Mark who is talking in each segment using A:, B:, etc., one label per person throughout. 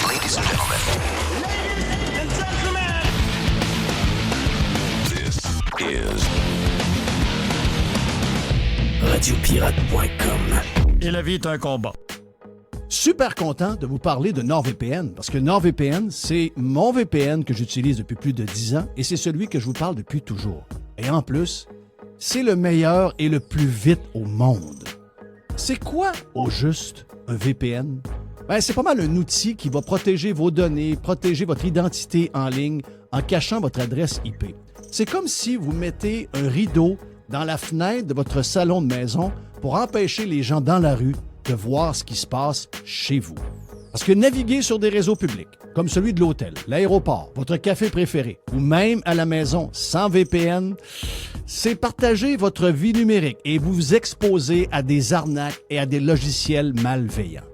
A: Ladies and gentlemen. Ladies and gentlemen. This is
B: Radiopirate.com.
C: Et la vie est un combat.
D: Super content de vous parler de NordVPN, parce que NordVPN, c'est mon VPN que j'utilise depuis plus de 10 ans et c'est celui que je vous parle depuis toujours. Et en plus, c'est le meilleur et le plus vite au monde. C'est quoi, au juste, un VPN? Ben, c'est pas mal un outil qui va protéger vos données, protéger votre identité en ligne en cachant votre adresse IP. C'est comme si vous mettez un rideau dans la fenêtre de votre salon de maison pour empêcher les gens dans la rue de voir ce qui se passe chez vous. Parce que naviguer sur des réseaux publics, comme celui de l'hôtel, l'aéroport, votre café préféré, ou même à la maison sans VPN, c'est partager votre vie numérique et vous vous exposer à des arnaques et à des logiciels malveillants.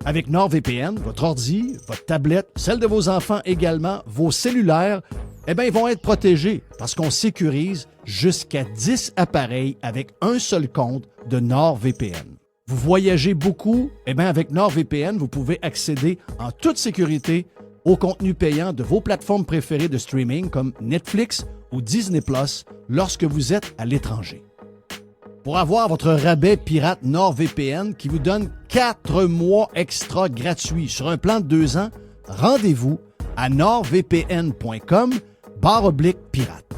D: Avec NordVPN, votre ordi, votre tablette, celle de vos enfants également, vos cellulaires, eh bien, ils vont être protégés parce qu'on sécurise jusqu'à 10 appareils avec un seul compte de NordVPN. Vous voyagez beaucoup? Eh bien, avec NordVPN, vous pouvez accéder en toute sécurité au contenu payant de vos plateformes préférées de streaming comme Netflix ou Disney+ lorsque vous êtes à l'étranger. Pour avoir votre rabais pirate NordVPN qui vous donne 4 mois extra gratuits sur un plan de 2 ans, rendez-vous à nordvpn.com/pirate.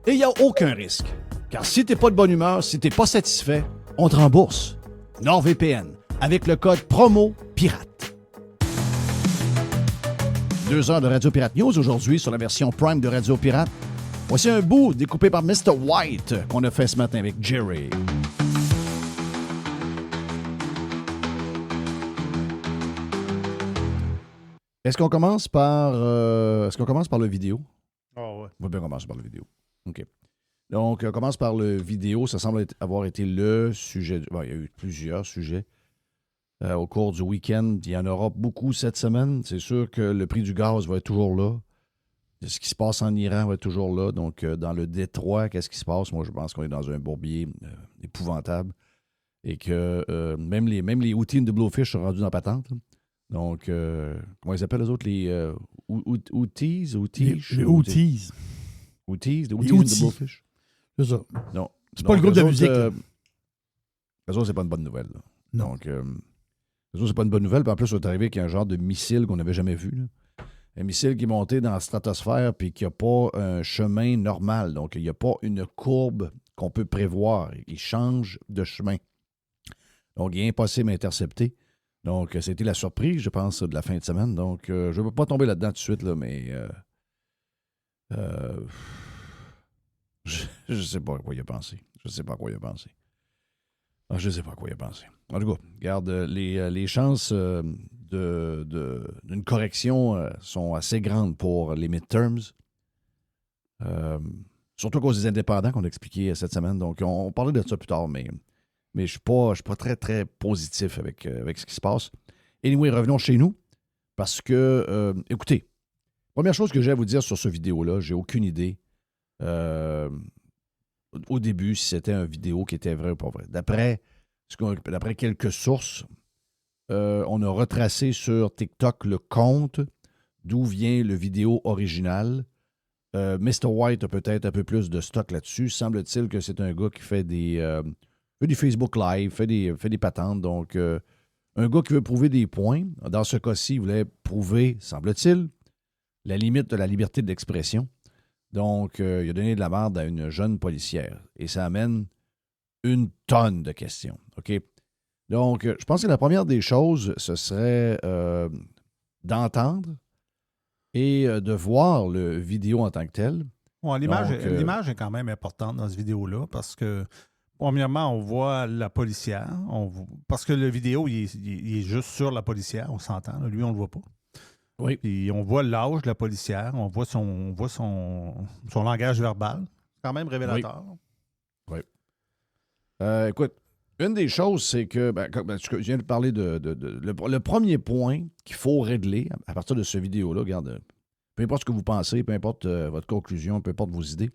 D: Et il n'y a aucun risque, car si tu n'es pas de bonne humeur, si tu n'es pas satisfait, on te rembourse. NordVPN, avec le code promo PIRATE. 2 heures de Radio Pirate News aujourd'hui sur la version Prime de Radio Pirate. Voici un bout découpé par Mr. White qu'on a fait ce matin avec Jerry. Est-ce qu'on commence par le vidéo?
E: Ah ouais.
D: On va bien commencer par le vidéo. OK. Donc, on commence par le vidéo. Ça semble avoir été le sujet. Bon, il y a eu plusieurs sujets au cours du week-end. Il y en aura beaucoup cette semaine. C'est sûr que le prix du gaz va être toujours là. Ce qui se passe en Iran va être toujours là. Donc, dans le Détroit, qu'est-ce qui se passe? Moi, je pense qu'on est dans un bourbier épouvantable. Et que même les Houthis de Bluefish sont rendus dans la patente. Là. Donc, comment ils s'appellent les autres? Les Houthis?
E: Les Houthis.
D: Houthis de Bluefish?
E: C'est ça.
D: Non.
E: C'est pas le groupe de musique.
D: Eux autres, c'est pas une bonne nouvelle. Là.
E: Non.
D: Donc, eux autres, c'est pas une bonne nouvelle. Puis en plus, on est arrivé avec un genre de missile qu'on n'avait jamais vu. Là. Un missile qui est monté dans la stratosphère puis qui n'a pas un chemin normal. Donc, il n'y a pas une courbe qu'on peut prévoir. Il change de chemin. Donc, il est impossible d'intercepter. Donc, c'était la surprise, je pense, de la fin de semaine. Donc, je ne veux pas tomber là-dedans tout de suite, là, mais je ne sais pas à quoi il a pensé. Je ne sais pas à quoi il a pensé. Je ne sais pas à quoi il a pensé. En tout cas, regarde, les chances d'une correction sont assez grandes pour les midterms. Surtout à cause des indépendants qu'on a expliqué cette semaine. Donc, on parlait de ça plus tard, mais je ne suis pas très, très positif avec ce qui se passe. Anyway, revenons chez nous. Parce que, écoutez, première chose que j'ai à vous dire sur ce vidéo-là, j'ai aucune idée au début si c'était une vidéo qui était vraie ou pas vraie. D'après quelques sources, on a retracé sur TikTok le compte d'où vient le vidéo original. Mr. White a peut-être un peu plus de stock là-dessus. Semble-t-il que c'est un gars qui fait du Facebook Live, fait des patentes. Donc, un gars qui veut prouver des points. Dans ce cas-ci, il voulait prouver, semble-t-il, la limite de la liberté d'expression. Donc, il a donné de la merde à une jeune policière. Et ça amène une tonne de questions. OK? Donc, je pense que la première des choses, ce serait d'entendre et de voir le vidéo en tant que tel.
E: Ouais, l'image est quand même importante dans cette vidéo-là parce que, premièrement, on voit la policière. Parce que le vidéo, il est juste sur la policière, on s'entend. Là. Lui, on ne le voit pas.
D: Oui.
E: Puis on voit l'âge de la policière, on voit son langage verbal. C'est quand même révélateur.
D: Oui. Écoute, une des choses, c'est que, je viens de parler le premier point qu'il faut régler à partir de ce vidéo-là, regarde, peu importe ce que vous pensez, peu importe votre conclusion, peu importe vos idées,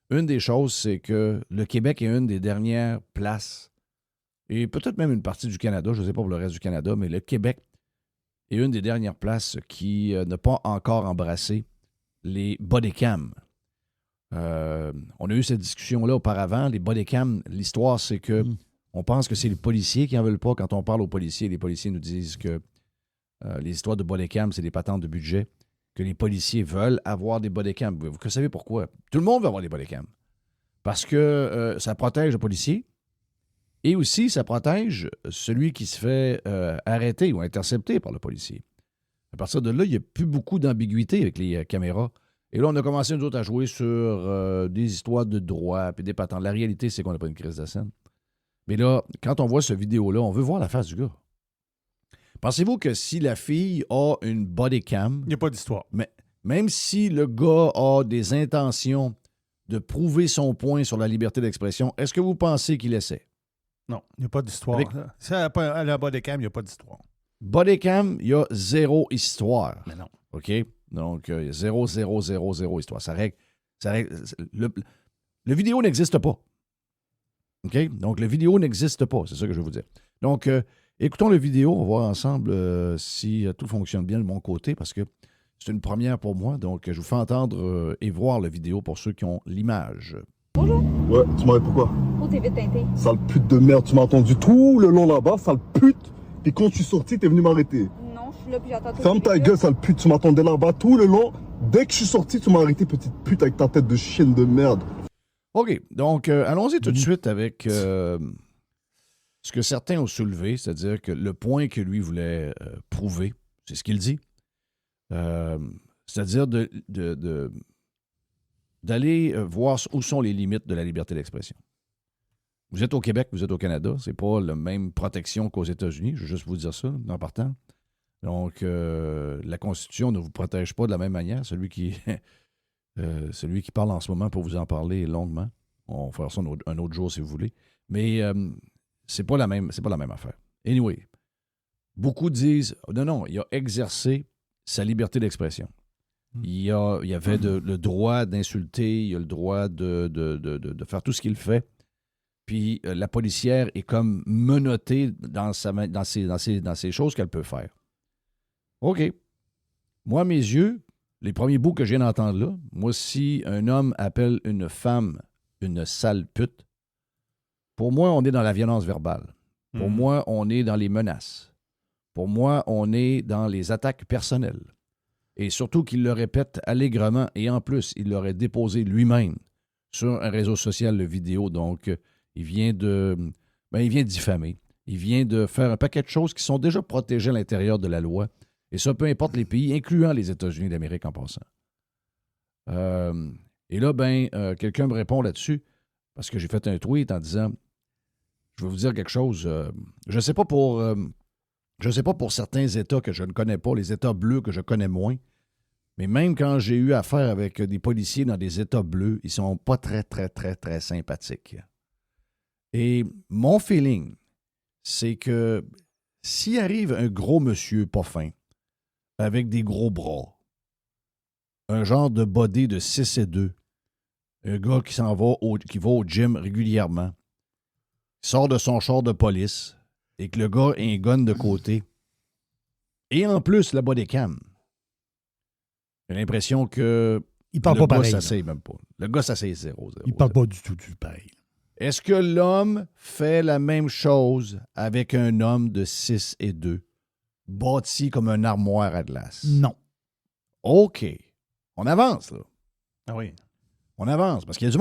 D: une des choses, c'est que le Québec est une des dernières places, et peut-être même une partie du Canada, je ne sais pas pour le reste du Canada, mais le Québec est une des dernières places qui n'a pas encore embrassé les bodycams. On a eu cette discussion-là auparavant. Les bodycams, l'histoire, c'est que on pense que c'est les policiers qui n'en veulent pas. Quand on parle aux policiers, les policiers nous disent que les histoires de bodycams, c'est des patentes de budget, que les policiers veulent avoir des bodycams. Vous savez pourquoi? Tout le monde veut avoir des bodycams. Parce que ça protège le policier et aussi ça protège celui qui se fait arrêter ou intercepter par le policier. À partir de là, il n'y a plus beaucoup d'ambiguïté avec les caméras. Et là, on a commencé, nous autres, à jouer sur des histoires de droit puis des patentes. La réalité, c'est qu'on n'a pas une crise de scène. Mais là, quand on voit cette vidéo-là, on veut voir la face du gars. Pensez-vous que si la fille a une bodycam...
E: Il n'y a pas d'histoire.
D: Mais même si le gars a des intentions de prouver son point sur la liberté d'expression, est-ce que vous pensez qu'il essaie?
E: Non, il n'y a pas d'histoire.
D: Avec...
E: Si elle a la bodycam, il n'y a pas d'histoire.
D: Bodycam, il y a zéro histoire.
E: Mais non.
D: OK? Donc, il y a zéro histoire. Ça règle. Le vidéo n'existe pas. OK? Donc, le vidéo n'existe pas. C'est ça que je veux vous dire. Donc, écoutons la vidéo. On va voir ensemble si tout fonctionne bien de mon côté parce que c'est une première pour moi. Donc, je vous fais entendre et voir la vidéo pour ceux qui ont l'image.
B: Bonjour.
C: Ouais, tu m'arrêtes pourquoi?
B: Oh, t'es vite teinté.
C: Sale pute de merde, tu m'as entendu tout le long là-bas, sale pute. Puis quand je suis sorti, t'es venu m'arrêter.
B: Non, je suis là puis j'attends tout.
C: Ferme ta gueule, sale pute, tu m'attendais là-bas tout le long. Dès que je suis sorti, tu m'as arrêté, petite pute, avec ta tête de chienne de merde.
D: OK, donc allons-y tout de suite avec ce que certains ont soulevé, c'est-à-dire que le point que lui voulait prouver, c'est ce qu'il dit, c'est-à-dire d'aller voir où sont les limites de la liberté d'expression. Vous êtes au Québec, vous êtes au Canada, c'est pas la même protection qu'aux États-Unis, je veux juste vous dire ça en partant. Donc, la Constitution ne vous protège pas de la même manière. Celui qui parle en ce moment pour vous en parler longuement. On va faire ça un autre jour si vous voulez. Mais c'est pas la même affaire. Anyway, beaucoup disent non, il a exercé sa liberté d'expression. Il y avait le droit d'insulter, il a le droit de faire tout ce qu'il fait. Puis la policière est comme menottée dans ces choses qu'elle peut faire. OK. Moi, à mes yeux, les premiers bouts que je viens d'entendre là, moi, si un homme appelle une femme une sale pute, pour moi, on est dans la violence verbale. Pour moi, on est dans les menaces. Pour moi, on est dans les attaques personnelles. Et surtout qu'il le répète allègrement et en plus, il l'aurait déposé lui-même sur un réseau social, le vidéo. Donc, il vient diffamer. Il vient de faire un paquet de choses qui sont déjà protégées à l'intérieur de la loi. Et ça, peu importe les pays, incluant les États-Unis d'Amérique en passant. Et là, quelqu'un me répond là-dessus parce que j'ai fait un tweet en disant, je vais vous dire quelque chose, je ne sais pas pour certains États que je ne connais pas, les États bleus que je connais moins, mais même quand j'ai eu affaire avec des policiers dans des États bleus, ils sont pas très, très, très, très sympathiques. Et mon feeling, c'est que s'il arrive un gros monsieur pas fin, avec des gros bras, un genre de body de 6 et 2, un gars qui qui va au gym régulièrement, sort de son char de police, et que le gars a un gun de côté, et en plus la bodycam, j'ai l'impression que
F: il parle
D: le
F: pas
D: gars
F: pareil.
D: s'asseye même pas. Le gars s'asseye 0.
F: Il parle pas du tout pareil.
D: Est-ce que l'homme fait la même chose avec un homme de 6 et 2, bâti comme un armoire à glace?
F: Non.
D: OK. On avance, là.
E: Ah oui.
D: On avance. Parce qu'il y a du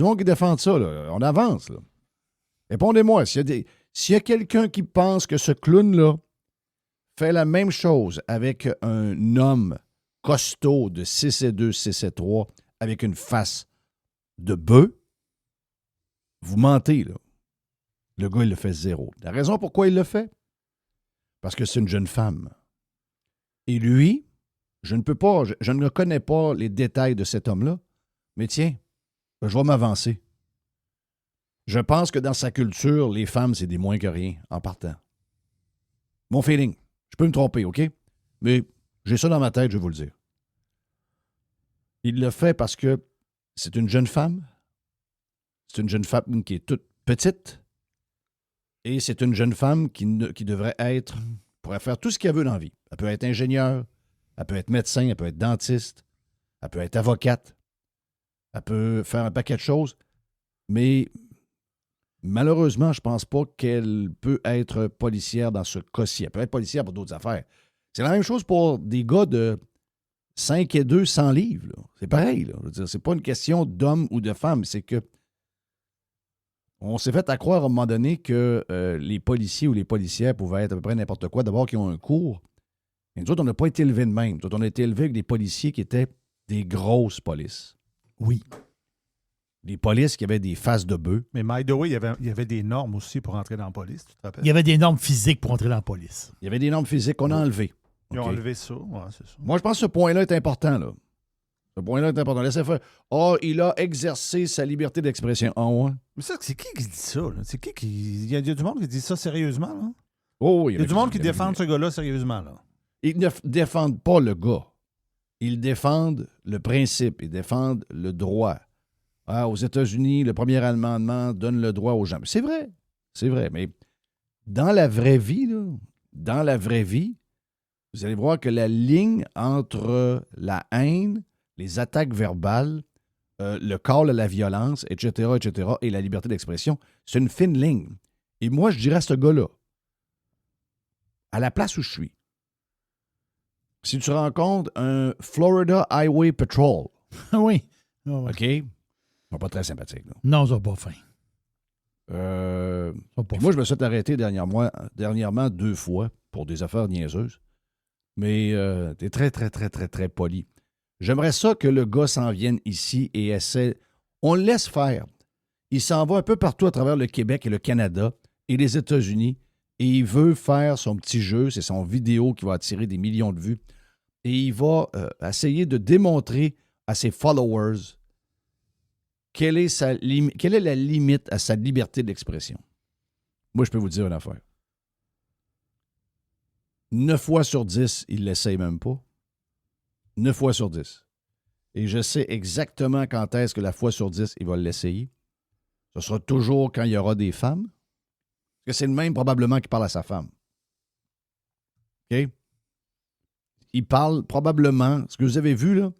D: monde qui défend ça, là. On avance, là. Répondez-moi. S'il y a quelqu'un qui pense que ce clown-là fait la même chose avec un homme costaud de 6 et 2, 6 et 3, avec une face de bœuf, vous mentez, là. Le gars, il le fait 0. La raison pourquoi il le fait? Parce que c'est une jeune femme. Et lui, je ne connais pas les détails de cet homme-là, mais tiens, je vais m'avancer. Je pense que dans sa culture, les femmes, c'est des moins que rien, en partant. Mon feeling. Je peux me tromper, OK? Mais j'ai ça dans ma tête, je vais vous le dire. Il le fait parce que c'est une jeune femme. C'est une jeune femme qui est toute petite. Et c'est une jeune femme qui devrait être pourrait faire tout ce qu'elle veut dans la vie. Elle peut être ingénieure, elle peut être médecin, elle peut être dentiste, elle peut être avocate, elle peut faire un paquet de choses, mais malheureusement, je pense pas qu'elle peut être policière dans ce cas-ci. Elle peut être policière pour d'autres affaires. C'est la même chose pour des gars de 5 et 2, 100 livres. Là. C'est pareil. Là. Je veux dire, c'est pas une question d'homme ou de femme, c'est que on s'est fait à croire à un moment donné que les policiers ou les policières pouvaient être à peu près n'importe quoi. D'abord, qui ont un cours. Et nous autres, on n'a pas été élevés de même. Nous autres, on a été élevés avec des policiers qui étaient des grosses polices.
F: Oui.
D: Des polices qui avaient des faces de bœufs.
E: Mais by the way, il y avait des normes aussi pour entrer dans la police, tu te rappelles?
F: Il y avait des normes physiques pour entrer dans la police.
D: Il y avait des normes physiques qu'on a enlevées.
E: Ils ont
D: OK?
E: enlevé ça, ouais, c'est ça.
D: Moi, je pense que ce point-là est important, là. Ce point-là est important. Laissez faire. Il a exercé sa liberté d'expression. Ouais.
E: Mais ça, c'est qui dit ça, là? C'est qui. Il y a du monde qui dit ça sérieusement, là?
D: Oh,
E: Il y a du monde qui défend ce gars-là sérieusement, là.
D: Ils ne défendent pas le gars. Ils défendent le principe. Ils défendent le droit. Aux États-Unis, le premier amendement donne le droit aux gens. C'est vrai. C'est vrai. Mais dans la vraie vie, vous allez voir que la ligne entre la haine, les attaques verbales, le call à la violence, etc., et la liberté d'expression, c'est une fine ligne. Et moi, je dirais à ce gars-là, à la place où je suis, si tu rencontres un Florida Highway Patrol,
F: Oui.
D: OK? Ils sont pas très sympathiques. Là.
F: Non, ça n'a pas faim.
D: Moi, je me suis arrêté dernièrement 2 fois pour des affaires niaiseuses. Mais t'es très, très, très, très, très poli. J'aimerais ça que le gars s'en vienne ici et essaie. On le laisse faire. Il s'en va un peu partout à travers le Québec et le Canada et les États-Unis et il veut faire son petit jeu. C'est son vidéo qui va attirer des millions de vues. Et il va essayer de démontrer à ses followers quelle est la limite à sa liberté d'expression. Moi, je peux vous dire une affaire. 9 fois sur 10, il ne l'essaye même pas. 9 fois sur 10. Et je sais exactement quand est-ce que la fois sur 10, il va l'essayer. Ce sera toujours quand il y aura des femmes. Parce que c'est le même probablement qui parle à sa femme. OK? Il parle probablement, ce que vous avez vu là,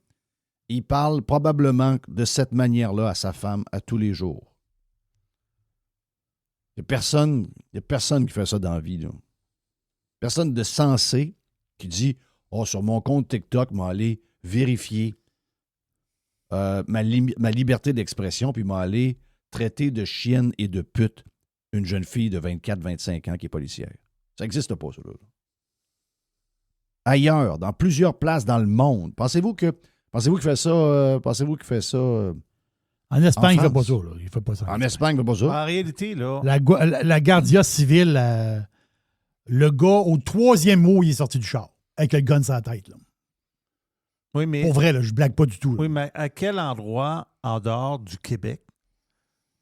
D: il parle probablement de cette manière-là à sa femme à tous les jours. Il n'y a personne qui fait ça dans la vie. Là. Personne de sensé qui dit « Oh, sur mon compte TikTok, je vais aller vérifier ma liberté d'expression, puis je vais aller traiter de chienne et de pute une jeune fille de 24-25 ans qui est policière. » Ça n'existe pas, ça. Là. Ailleurs, dans plusieurs places dans le monde. Pensez-vous qu'il fait ça...
F: En Espagne, il ne fait pas
D: France.
F: ça. Là. Il fait pas ça.
D: En Espagne, il ne fait pas ça.
E: En réalité, là...
F: La Guardia civile, le gars, au 3e mot, il est sorti du char avec le gun sur la tête. Là.
E: Oui, mais...
F: Pour vrai, là, je blague pas du tout. Là.
E: Oui, mais à quel endroit en dehors du Québec?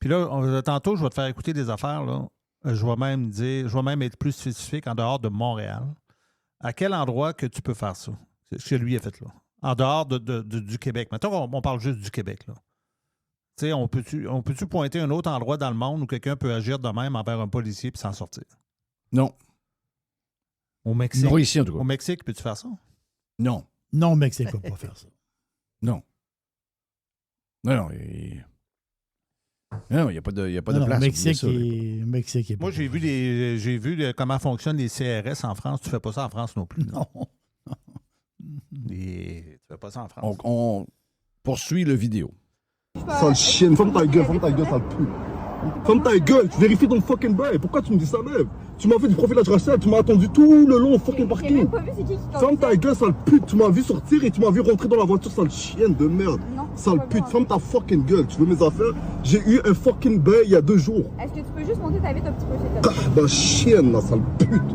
E: Puis là, tantôt, je vais te faire écouter des affaires, là. Je vais même être plus spécifique en dehors de Montréal. À quel endroit que tu peux faire ça? C'est ce que lui a fait là. En dehors du Québec. Maintenant, on parle juste du Québec, là. Tu sais, on peut-tu pointer un autre endroit dans le monde où quelqu'un peut agir de même envers un policier puis s'en sortir?
D: Non.
E: Au Mexique?
D: Non, ici, en tout cas.
E: Au Mexique, peux-tu faire ça?
D: Non.
F: Non, le Mexique ne peut pas faire ça.
D: Non. Non, il n'y a pas de place.
F: Le Mexique est pas.
E: Moi, j'ai vu comment fonctionnent les CRS en France. Tu fais pas ça en France non plus.
F: Non.
E: Tu fais pas ça en France.
D: On poursuit le vidéo.
C: Sale chienne, ferme ta gueule, sale pute. Ferme ta gueule, tu vérifies ton fucking bail. Pourquoi tu me dis ça même? Tu m'as fait du profilage racial, tu m'as attendu tout le long au fucking
B: J'ai
C: parking.
B: même pas vu c'est qui
C: Ferme ta gueule, sale pute. Tu m'as vu sortir et tu m'as vu rentrer dans la voiture, sale chienne de merde.
B: Non, c'est
C: Sale
B: pas
C: pute,
B: vrai.
C: ferme ta fucking gueule. Tu veux mes affaires? J'ai eu un fucking bail il y a 2 jours.
B: Est-ce que tu peux juste monter ta vitre un petit peu, s'il te plaît?
C: Bah chienne, la sale pute.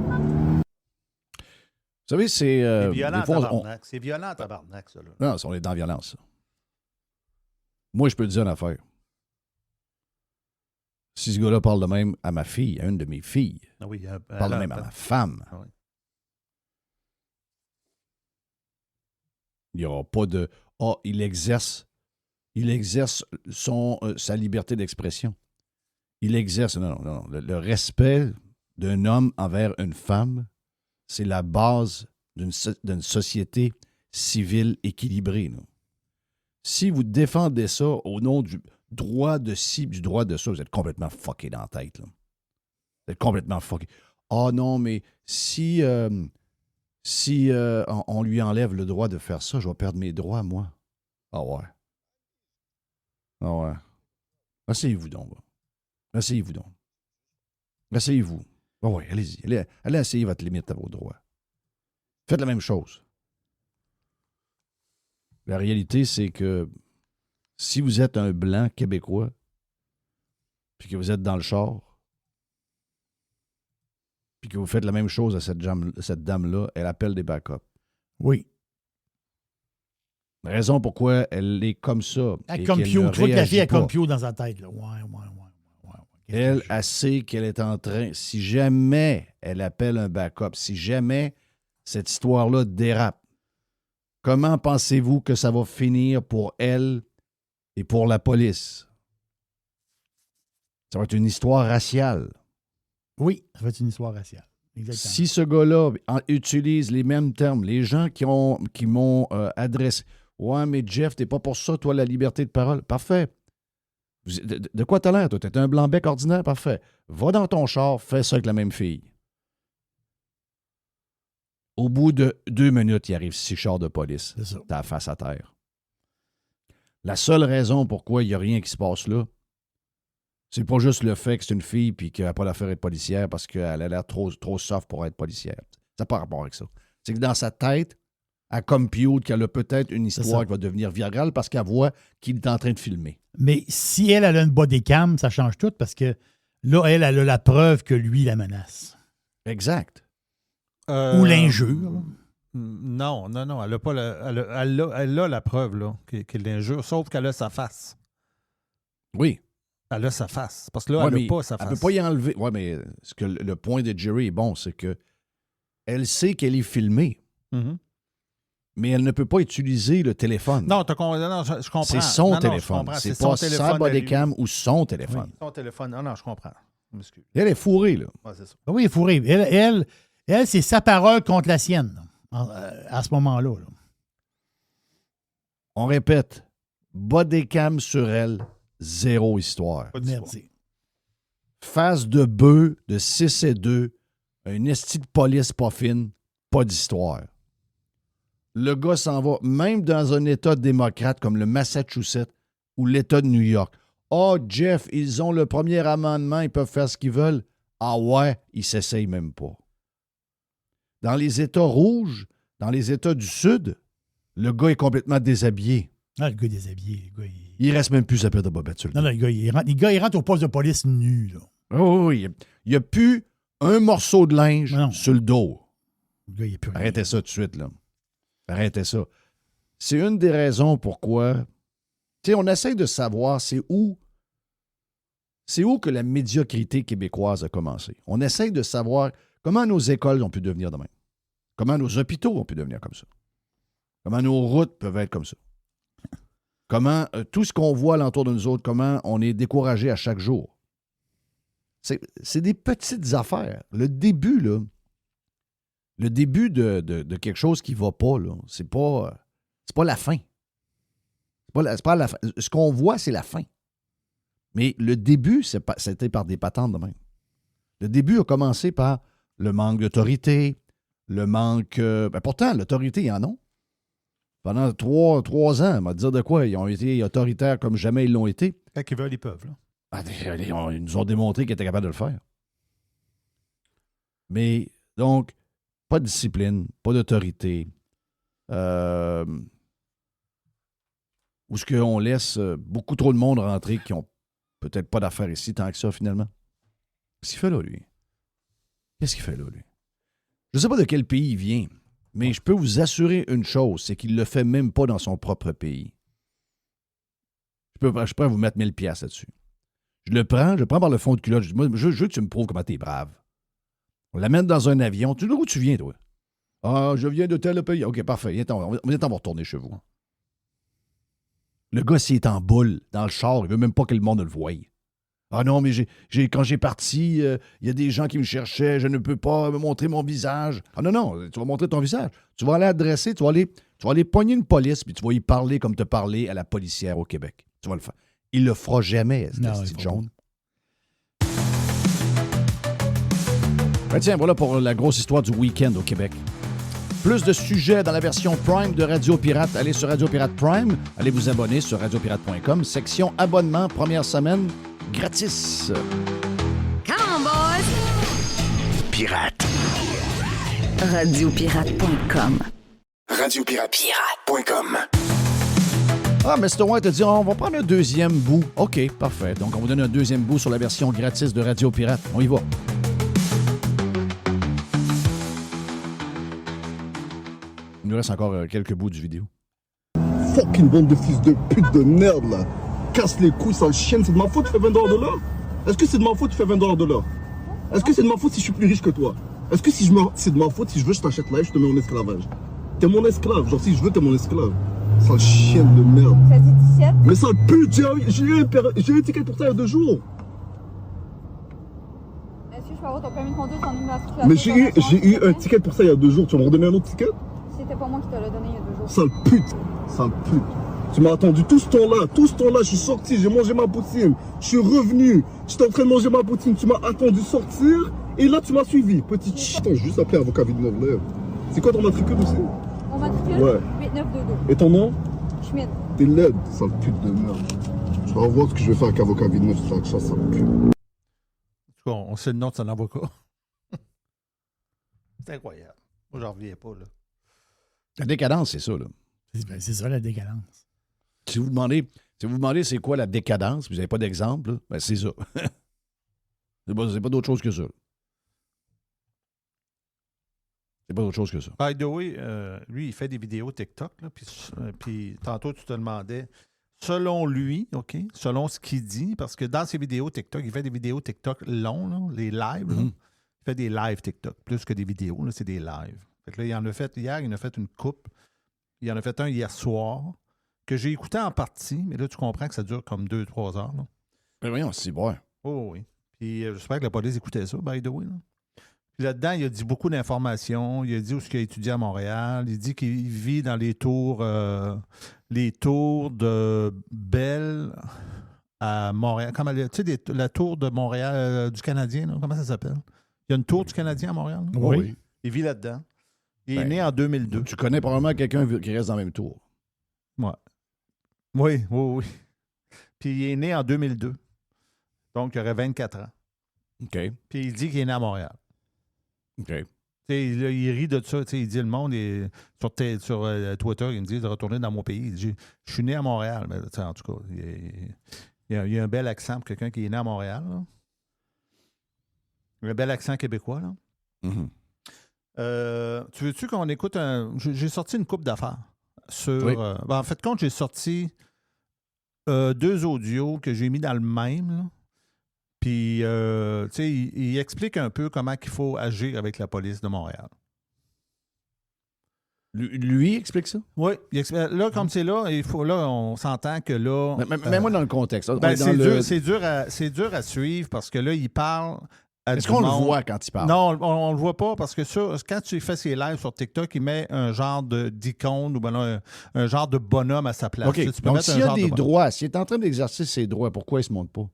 D: Vous savez, c'est...
E: C'est violent,
D: des fois,
E: tabarnak. C'est violent, tabarnak, ça. Là.
D: Non, on est dans la violence. Ça. Moi, je peux te dire une affaire. Si ce gars-là parle de même à ma fille, à une de mes filles,
E: Ah oui,
D: parle de même à ma femme,
E: Ah oui.
D: il n'y aura pas de... il exerce sa liberté d'expression. Il exerce... Non. Le respect d'un homme envers une femme, c'est la base d'une société civile équilibrée. Là. Si vous défendez ça au nom du droit de ci, du droit de ça, vous êtes complètement fucké dans la tête. Là. Vous êtes complètement fucké. Ah non, mais si on lui enlève le droit de faire ça, je vais perdre mes droits, moi. Ah ouais. Ah ouais. Asseyez-vous donc. Asseyez-vous donc. Asseyez-vous. Ah ouais, allez-y. Allez essayer votre limite à vos droits. Faites la même chose. La réalité, c'est que si vous êtes un blanc québécois, puis que vous êtes dans le char, puis que vous faites la même chose à cette dame-là, elle appelle des backups.
F: Oui.
D: La raison pourquoi elle est comme ça.
F: Elle
D: et
F: compute.
D: qu'elle ne
F: Tu vois que la fille, elle
D: réagit pas.
F: compute dans sa tête. Là. Ouais.
D: Elle sait qu'elle est en train, si jamais elle appelle un backup, si jamais cette histoire-là dérape, comment pensez-vous que ça va finir pour elle et pour la police? Ça va être une histoire raciale.
F: Oui, ça va être une histoire raciale. Exactement.
D: Si ce gars-là utilise les mêmes termes, les gens qui m'ont adressé, « Ouais, mais Jeff, t'es pas pour ça, toi, la liberté de parole. » Parfait. De quoi t'as l'air, toi? T'es un blanc-bec ordinaire? Parfait. Va dans ton char, fais ça avec la même fille. Au bout de 2 minutes, il arrive 6 chars de police.
F: C'est ça.
D: T'as la face à terre. La seule raison pourquoi il n'y a rien qui se passe là, c'est pas juste le fait que c'est une fille et qu'elle n'a pas l'affaire d'être policière parce qu'elle a l'air trop soft pour être policière. Ça n'a pas rapport avec ça. C'est que dans sa tête, elle compute qu'elle a peut-être une histoire qui va devenir virale parce qu'elle voit qu'il est en train de filmer.
F: Mais si elle a une bodycam, ça change tout parce que là, elle a la preuve que lui la menace.
D: Exact.
F: Ou l'injure. Là.
E: Non. Elle a pas elle a la preuve là, qu'il l'injure, sauf qu'elle a sa face.
D: Oui.
E: Elle a sa face. Parce que là, elle n'a pas sa face.
D: Elle ne peut pas y enlever. Oui, mais le point de Jerry est bon, c'est que elle sait qu'elle est filmée.
E: Mm-hmm.
D: Mais elle ne peut pas utiliser le téléphone.
E: Non, je comprends.
D: C'est son téléphone.
E: Non,
D: c'est pas sa bodycam ou son téléphone.
E: Oui, son téléphone. Non, je comprends.
D: Elle est fourrée, là.
E: Ouais, c'est ça.
F: Oui, il est fourré. Elle, c'est sa parole contre la sienne à ce moment-là. Là.
D: On répète, bodycam sur elle, zéro histoire.
F: Merci.
D: Face de bœuf de 6 et 2, un esti de police pas fine, pas d'histoire. Le gars s'en va, même dans un État démocrate comme le Massachusetts ou l'État de New York. « Oh, Jeff, ils ont le premier amendement, ils peuvent faire ce qu'ils veulent. » Ah ouais, ils s'essayent même pas. Dans les États rouges, dans les États du Sud, le gars est complètement déshabillé.
F: Ah, le gars est déshabillé. Le gars,
D: Il reste même plus sa paire de bobettes sur le dos.
F: Non, le gars, il rentre au poste de police nu. Là.
D: Oh, oui, il n'y a plus un morceau de linge sur le dos.
F: Le gars, il est plus rien.
D: Arrêtez ça tout de suite, là. Arrêtez ça. C'est une des raisons pourquoi... Tu sais, on essaie de savoir c'est où que la médiocrité québécoise a commencé. On essaie de savoir comment nos écoles ont pu devenir de même. Comment nos hôpitaux ont pu devenir comme ça. Comment nos routes peuvent être comme ça. Comment tout ce qu'on voit alentour de nous autres, comment on est découragé à chaque jour. C'est des petites affaires. Le début, là, de quelque chose qui ne va pas, là, c'est pas la fin. C'est pas la fin. Ce qu'on voit, c'est la fin. Mais le début, c'était par des patentes de même. Le début a commencé par le manque d'autorité, le manque... pourtant, l'autorité, ils en ont. Pendant 3 ans, on va dire de quoi? Ils ont été autoritaires comme jamais ils l'ont été.
E: Quand ils veulent, ils peuvent. Là.
D: Ils nous ont démontré qu'ils étaient capables de le faire. Mais, donc, pas de discipline, pas d'autorité. Où est-ce qu'on laisse beaucoup trop de monde rentrer qui n'ont peut-être pas d'affaires ici tant que ça, finalement? Qu'est-ce qu'il fait là, lui? Qu'est-ce qu'il fait là, lui? Je ne sais pas de quel pays il vient, mais je peux vous assurer une chose, c'est qu'il ne le fait même pas dans son propre pays. Je peux vous mettre 1000$ là-dessus. Je le prends par le fond de culotte. Je veux que tu me prouves comment t'es brave. On l'amène dans un avion. Tu sais d'où tu viens, toi? Ah, je viens de tel pays. OK, parfait. On va retourner chez vous. Le gars, s'il est en boule dans le char, il veut même pas que le monde le voie. Ah non, mais quand j'ai parti, il y a des gens qui me cherchaient, je ne peux pas me montrer mon visage. Ah non, non, tu vas montrer ton visage. Tu vas aller adresser, tu vas aller pogner une police, puis tu vas y parler comme tu as parlé à la policière au Québec. Tu vas le faire. Il le fera jamais,
F: Non,
D: ce
F: il
D: petit
F: fera
D: jaune. Ben tiens, voilà pour la grosse histoire du week-end au Québec. Plus de sujets dans la version Prime de Radio Pirate. Allez sur Radio Pirate Prime. Allez vous abonner sur radiopirate.com. Section abonnement, première semaine, gratis.
G: Come on, boys!
H: Pirate.
G: Radiopirate.com.
H: Radiopirate.com.
D: Ah, Mr. White a dit, on va prendre un deuxième bout. OK, parfait. Donc, on vous donne un deuxième bout sur la version gratis de Radio Pirate. On y va. Il nous reste encore quelques bouts du vidéo.
C: Fucking bande de fils de pute de merde, là. Casse les couilles, sale chienne. C'est de ma faute, tu fais 20 $ de l'heure? Est-ce que c'est de ma faute, tu fais 20 $ de l'heure? Est-ce que c'est de ma faute si je suis plus riche que toi? Est-ce que c'est de ma faute si je veux, je t'achète là et je te mets en esclavage? T'es mon esclave. Genre, si je veux, t'es mon esclave. Sale chienne de merde.
B: Ça dit 17.
C: Mais sale pute, j'ai eu un ticket pour ça il y a 2 jours.
B: Est-ce que je peux avoir ton permis de conduire, ton numéro de circulation?
C: Mais j'ai eu un ticket pour ça il y a 2 jours. Tu vas me redonner un autre ticket?
B: C'était pas moi qui te l'ai donné il y a 2 jours.
C: Sale pute. Sale pute. Tu m'as attendu tout ce temps-là, je suis sorti, j'ai mangé ma poutine, je suis revenu, j'étais en train de manger ma poutine, tu m'as attendu sortir, et là tu m'as suivi, petite chut. Attends, juste appelé avocat Villeneuve là. C'est quoi ton matricule aussi?
B: Mon matricule?
C: Ouais.
B: 8922.
C: Et ton nom?
B: Schmidt.
C: T'es laide, sale pute de merde. Je vais voir ce que je vais faire avec avocat Villeneuve, ça, sale pute.
E: En tout cas, on sait le nom de son avocat. C'est incroyable. Moi, j'en reviens pas, là.
D: La décadence, c'est ça, là.
F: C'est ça, la décadence.
D: Si vous demandez c'est quoi la décadence, vous n'avez pas d'exemple, là, ben c'est ça. c'est pas d'autre chose que ça. C'est pas autre chose que ça.
E: By the way, lui, il fait des vidéos TikTok, là, puis tantôt, tu te demandais, selon lui, OK, selon ce qu'il dit, parce que dans ses vidéos TikTok, il fait des vidéos TikTok longs, là, les lives, là. Il fait des lives TikTok, plus que des vidéos, là, c'est des lives. Fait que là, il en a fait hier, il en a fait une coupe. Il en a fait un hier soir, que j'ai écouté en partie, mais là, tu comprends que ça dure comme 2-3 heures. Là.
D: Mais voyons, c'est bon.
E: Oh oui. Puis j'espère que la police écoutait ça, by the way. Là. Puis là-dedans, il a dit beaucoup d'informations. Il a dit où il a étudié à Montréal. Il dit qu'il vit dans les tours de Belle à Montréal. Tu sais, la tour de Montréal du Canadien, là, comment ça s'appelle? Il y a une tour du Canadien à Montréal? Là?
F: Oui.
E: Il vit là-dedans. Il est
D: Ben,
E: né en 2002.
D: Tu connais probablement quelqu'un qui reste dans le même tour.
E: Ouais. Oui. Puis il est né en 2002. Donc, il aurait 24 ans.
D: OK.
E: Puis il dit qu'il est né à Montréal.
D: OK.
E: Il rit de ça. Il dit le monde est sur Twitter, il me dit de retourner dans mon pays. Il dit je suis né à Montréal. Mais, en tout cas, il y a un bel accent pour quelqu'un qui est né à Montréal. Là. Un bel accent québécois. Là.
D: Mm-hmm.
E: Tu veux-tu qu'on écoute J'ai sorti une coupe d'affaires sur.
D: Oui.
E: En fait, j'ai sorti 2 audios que j'ai mis dans le même. Là. Puis, tu sais, il explique un peu comment il faut agir avec la police de Montréal.
D: Lui explique ça?
E: Oui. Là, comme c'est là, on s'entend que là.
D: Mets-moi dans le contexte.
E: Ben, c'est dur à suivre parce que là, il parle.
D: Est-ce qu'on le voit quand il parle?
E: Non, on ne le voit pas parce que quand tu fais ses lives sur TikTok, il met un genre d'icône ou un genre de bonhomme à sa place.
D: OK.
E: Tu peux
D: Donc,
E: mettre
D: s'il
E: un
D: a
E: genre
D: des
E: de
D: droits, s'il est en train d'exercer ses droits, pourquoi il ne se montre pas?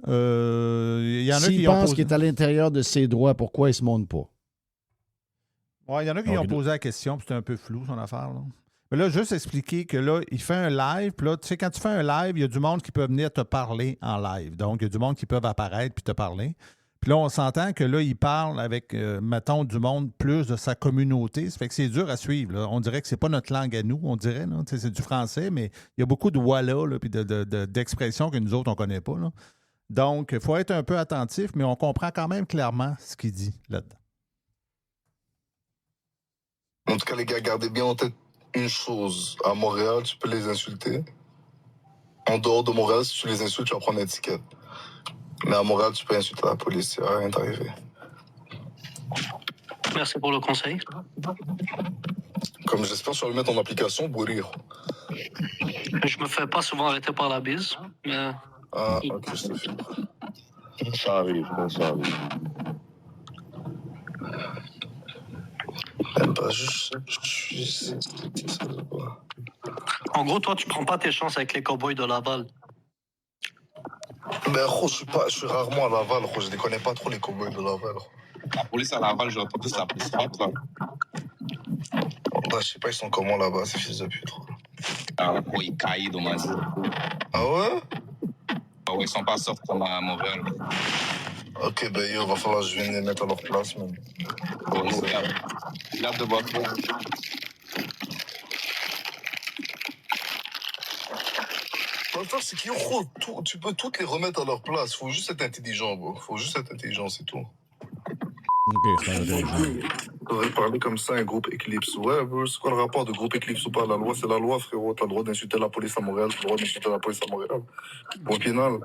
E: Il y en a
D: S'il
E: qui ont
D: pense
E: posé...
D: qu'il est à l'intérieur de ses droits, pourquoi il ne se montre pas?
E: Ouais, il y en a qui ont posé la question, puis c'était un peu flou, son affaire. Là. Mais là, juste expliquer que là, il fait un live, puis là, tu sais, quand tu fais un live, il y a du monde qui peut venir te parler en live. Donc, il y a du monde qui peut apparaître puis te parler. Puis là, on s'entend que là, il parle avec, mettons, du monde plus de sa communauté. Ça fait que c'est dur à suivre. Là. On dirait que c'est pas notre langue à nous, on dirait. Là. C'est du français, mais il y a beaucoup de voilà, puis d'expressions que nous autres, on connaît pas. Là. Donc, il faut être un peu attentif, mais on comprend quand même clairement ce qu'il dit là-dedans.
I: En tout cas, les gars, gardez bien en tête une chose. À Montréal, tu peux les insulter. En dehors de Montréal, si tu les insultes, tu vas prendre une étiquette. Mais à Montréal, tu peux insulter la police, il n'y a rien d'arrivé.
J: Merci pour le conseil.
I: Comme j'espère, tu vas le mettre en application, Bourir.
J: Je me fais pas souvent arrêter par la bise, mais...
I: Ah, ok, je te filme.
H: Ça arrive, ça arrive.
A: En gros, toi, tu prends pas tes chances avec les cowboys de Laval.
I: Ben, gros, je suis rarement à Laval, gros. Je les connais pas trop, les cowboys de Laval. Gros.
H: La police à Laval, j'ai entendu ça plus fort, là.
I: Bah, je sais pas, ils sont comment là-bas, ces fils de pute. Gros.
H: Ah, gros, ils caillent dans ma vie.
I: Ah ouais?
H: Ah ouais, ils sont pas sortis comme à Montréal.
I: Ok, ben, yo, va falloir que je vienne les mettre à leur place, man.
H: Bon, j'ai hâte de voir ça.
I: L'affaire, c'est que, gros, tu peux toutes les remettre à leur place. Faut juste être intelligent, bro. Faut juste être intelligent, c'est tout.
D: OK, c'est intelligent.
I: T'aurais parlé comme ça, un groupe Eclipse. Ouais, bro, c'est quoi le rapport de groupe Eclipse ou pas? La loi, c'est la loi, frérot. T'as le droit d'insulter la police à Montréal, t'as le droit d'insulter la police à Montréal. Point final.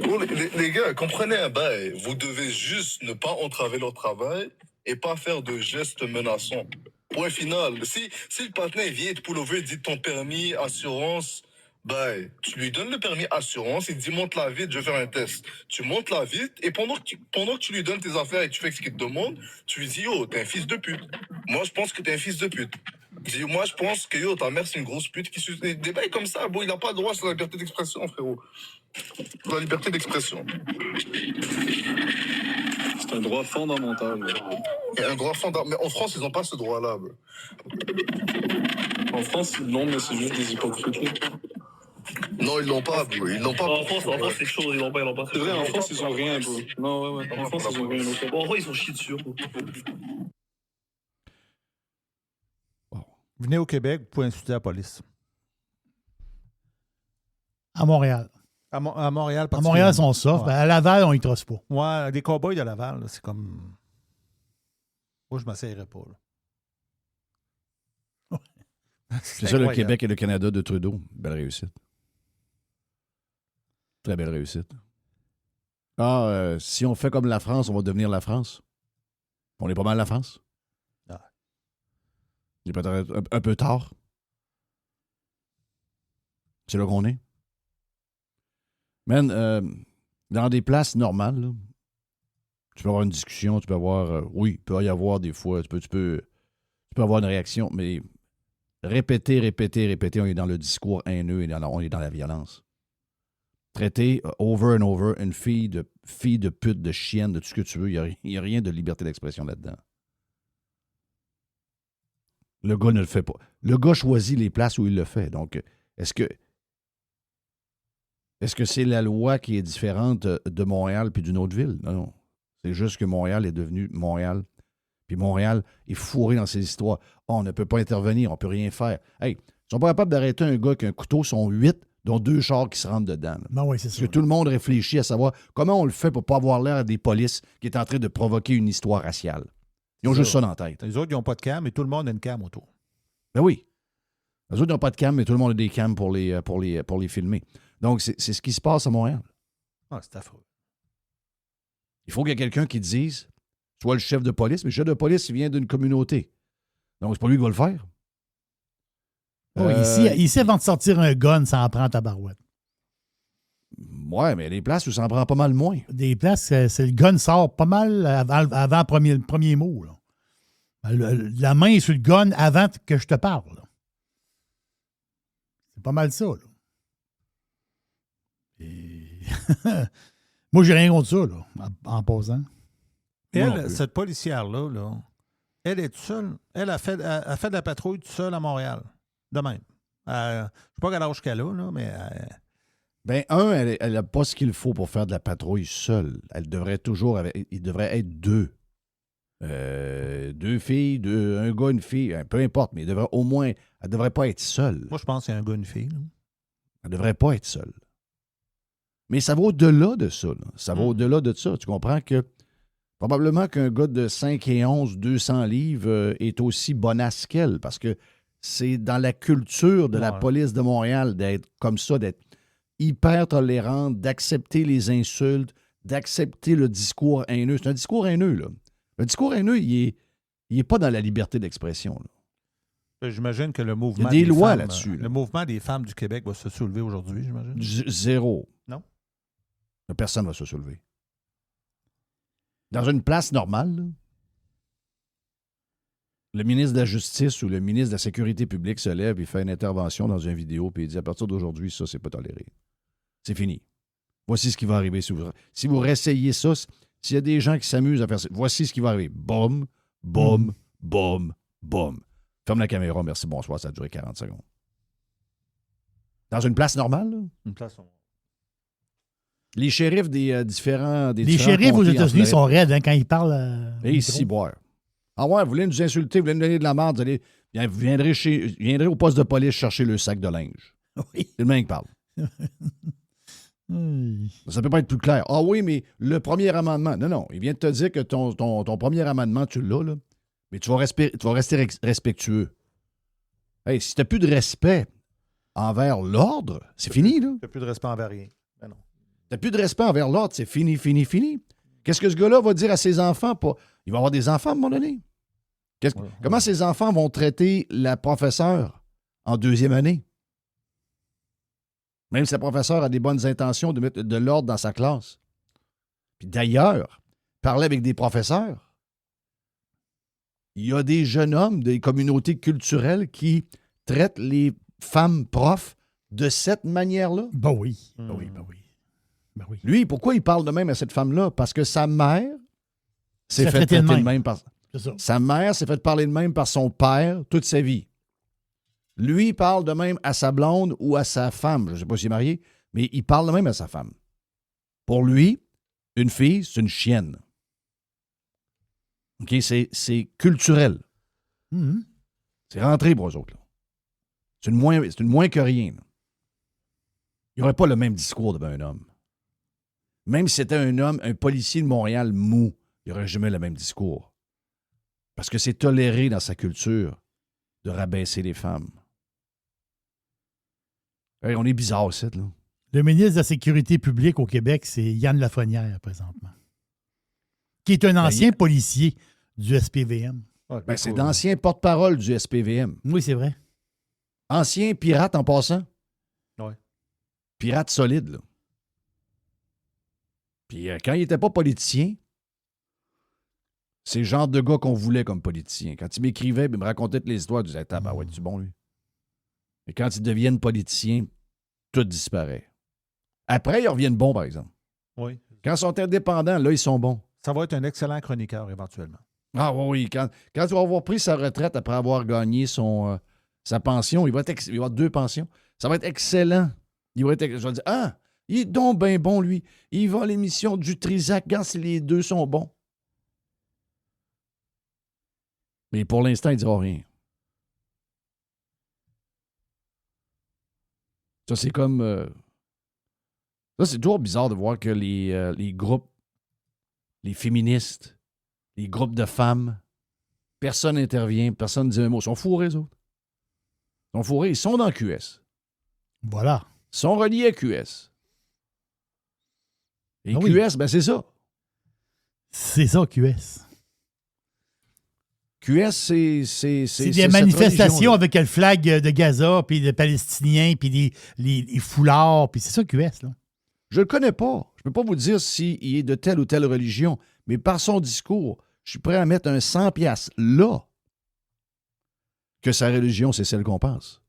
I: Oh, les gars, comprenez un bail. Vous devez juste ne pas entraver leur travail et pas faire de gestes menaçants. Point final. Si le partenaire vient te pullover, dit ton permis, assurance, ben, tu lui donnes le permis assurance, il te dit monte la vite, je vais faire un test. Tu montes la vite et pendant que tu lui donnes tes affaires et que tu fais ce qu'il te demande, tu lui dis yo, t'es un fils de pute. Moi, je pense que t'es un fils de pute. Moi, je pense que yo, ta mère, c'est une grosse pute qui suce. Des bails comme ça, bon, il n'a pas le droit sur la liberté d'expression, frérot. La liberté d'expression.
J: C'est un droit fondamental.
I: Un droit fondamental. Mais en France, ils n'ont pas ce droit-là. Bro.
J: En France, non, mais c'est juste des hypocrites.
I: Non, ils l'ont pas, bro. Ils l'ont pas.
A: En France, c'est chaud, ils l'ont pas.
J: C'est vrai, en France, ils ont rien, bro. Non, ouais. En France, ils ont rien.
A: Bon, en vrai, ils sont chiés dessus.
E: Venez au Québec, vous pouvez insulter la police.
F: À Montréal.
E: À Montréal,
F: À Montréal, ils sont soft.
E: Ouais.
F: À Laval, on y trosse pas.
E: Ouais, des cowboys de Laval, là, c'est comme. Moi, je ne m'essayerais pas.
D: C'est ça, le Québec et le Canada de Trudeau. Belle réussite. Très belle réussite. Ah, si on fait comme la France, on va devenir la France. On est pas mal la France.
E: Ah.
D: Il est peut-être un peu tard. C'est là qu'on est. Man, dans des places normales, là, tu peux avoir une discussion, tu peux avoir... oui, il peut y avoir des fois, tu peux avoir une réaction, mais répéter, on est dans le discours haineux et on est dans la violence. Traiter over and over une fille de pute, de chienne, de tout ce que tu veux, il n'y a rien de liberté d'expression là-dedans. Le gars ne le fait pas. Le gars choisit les places où il le fait. Donc, est-ce que c'est la loi qui est différente de Montréal puis d'une autre ville? Non. C'est juste que Montréal est devenu Montréal. Puis Montréal est fourré dans ces histoires. Oh, on ne peut pas intervenir, on ne peut rien faire. Hey, ils sont pas capables d'arrêter un gars qui a un couteau, sont 8, dont 2 chars qui se rentrent dedans.
F: Ben oui, c'est
D: Parce
F: ça.
D: que tout le monde réfléchit à savoir comment on le fait pour ne pas avoir l'air des polices qui est en train de provoquer une histoire raciale. Ils ont juste ça dans la tête.
E: Les autres, ils n'ont pas de cam et tout le monde a une cam autour.
D: Ben oui. Les autres n'ont pas de cam, mais tout le monde a des cams pour les filmer. Donc, c'est ce qui se passe à Montréal.
E: Ah, c'est affreux.
D: Il faut qu'il y ait quelqu'un qui dise, soit le chef de police, mais le chef de police, il vient d'une communauté. Donc, c'est pas lui qui va le faire.
F: Oui, ici, avant de sortir un gun, ça en prend ta barouette.
D: Ouais, mais les places où ça en prend pas mal moins.
F: Des places, c'est le gun sort pas mal avant le premier mot. Là. La main est sur le gun avant que je te parle. Là. C'est pas mal ça. Là. Et... Moi, j'ai rien contre ça, là, en passant.
E: Elle, cette policière-là, elle est toute seule. Elle a fait de la patrouille toute seule à Montréal. De même. Je ne sais pas quel âge qu'elle a, là, mais...
D: Ben, elle n'a pas ce qu'il faut pour faire de la patrouille seule. Il devrait être 2. 2 filles, un gars, une fille, peu importe, mais elle ne devrait pas être seule.
E: Moi, je pense qu'il y a un gars, une fille. Là.
D: Elle ne devrait pas être seule. Mais ça va au-delà de ça. Là. Ça va au-delà de ça. Tu comprends que probablement qu'un gars de 5 et 11, 200 livres est aussi bonasse qu'elle, parce que c'est dans la culture de la police de Montréal d'être comme ça, d'être hyper tolérante, d'accepter les insultes, d'accepter le discours haineux. C'est un discours haineux, là. Le discours haineux, il est pas dans la liberté d'expression. Là.
E: J'imagine que le mouvement.
D: Il y a des lois
E: femmes,
D: là-dessus. Là.
E: Le mouvement des femmes du Québec va se soulever aujourd'hui, j'imagine.
D: Zéro.
E: Non?
D: Personne ne va se soulever. Dans une place normale, là, le ministre de la Justice ou le ministre de la Sécurité publique se lève et fait une intervention dans une vidéo puis il dit à partir d'aujourd'hui, ça, c'est pas toléré. C'est fini. Voici ce qui va arriver si vous réessayez ça. S'il y a des gens qui s'amusent à faire ça, voici ce qui va arriver. Boum, boum, boum, boum. Ferme la caméra, merci, bonsoir, ça a duré 40 secondes. Dans une place normale, là?
E: Une place normale.
D: Les shérifs des différents.
F: Les shérifs aux États-Unis sont raides hein, quand ils parlent.
D: Et ici, boire. Ah ouais, vous voulez nous insulter, vous voulez nous donner de la merde, vous viendrez au poste de police chercher le sac de linge.
F: Oui.
D: C'est le même qui parle. Ça peut pas être plus clair. Ah oui, mais le premier amendement. Non, il vient de te dire que ton premier amendement, tu l'as, là. Mais tu vas rester respectueux. Hey, si tu n'as plus de respect envers l'ordre, c'est fini, là.
E: Tu n'as plus de respect envers rien. Ben non.
D: Tu n'as plus de respect envers l'ordre, c'est fini, fini, fini. Qu'est-ce que ce gars-là va dire à ses enfants? Il va avoir des enfants à un moment donné. Comment ses enfants vont traiter la professeure en deuxième année? Même si la professeure a des bonnes intentions de mettre de l'ordre dans sa classe. Puis d'ailleurs, parler avec des professeurs, il y a des jeunes hommes des communautés culturelles qui traitent les femmes profs de cette manière-là.
F: Ben oui.
D: Lui, pourquoi il parle de même à cette femme-là? Parce que sa mère s'est fait traiter de même par... Sa mère s'est fait parler de même par son père toute sa vie. Lui, il parle de même à sa blonde ou à sa femme. Je ne sais pas s'il est marié, mais il parle de même à sa femme. Pour lui, une fille, c'est une chienne. OK? C'est culturel.
F: Mm-hmm.
D: C'est rentré pour eux autres. Là. C'est une moins que rien. Là. Il n'y aurait pas le même discours devant un homme. Même si c'était un homme, un policier de Montréal mou, il n'y aurait jamais le même discours. Parce que c'est toléré dans sa culture de rabaisser les femmes. Hey, on est bizarre, c'est là.
F: Le ministre de la Sécurité publique au Québec, c'est Yann Lafrenière, présentement. Qui est un ancien policier du SPVM.
D: C'est l'ancien porte-parole du SPVM.
F: Oui, c'est vrai.
D: Ancien pirate en passant.
E: Oui.
D: Pirate solide, là. Puis quand il n'était pas politicien, c'est le genre de gars qu'on voulait comme politicien. Quand il m'écrivait et me racontait toutes les histoires, je disais, ah ouais, tu bon, lui. Et quand ils deviennent politiciens, tout disparaît. Après, ils reviennent bons, par exemple.
E: Oui.
D: Quand ils sont indépendants, là, ils sont bons.
E: Ça va être un excellent chroniqueur, éventuellement.
D: Ah oui, quand il va avoir pris sa retraite après avoir gagné sa pension, il va avoir 2 pensions. Ça va être excellent. Je vais dire, il est donc bien bon, lui. Il va à l'émission du Trisac quand les 2 sont bons. Mais pour l'instant, il ne dira rien. Ça, c'est comme... Ça, c'est toujours bizarre de voir que les groupes, les féministes, les groupes de femmes, personne n'intervient, personne ne dit un mot. Ils sont fourrés, eux autres. Ils sont fourrés. Ils sont dans QS.
F: Voilà.
D: Ils sont reliés à QS. Et
F: oui.
D: QS, ben c'est ça.
F: C'est ça, QS.
D: QS, c'est
F: des manifestations avec le flag de Gaza, puis des Palestiniens, puis les foulards, puis c'est ça, QS, là.
D: Je le connais pas. Je peux pas vous dire s'il est de telle ou telle religion, mais par son discours, je suis prêt à mettre un 100$ là que sa religion, c'est celle qu'on pense.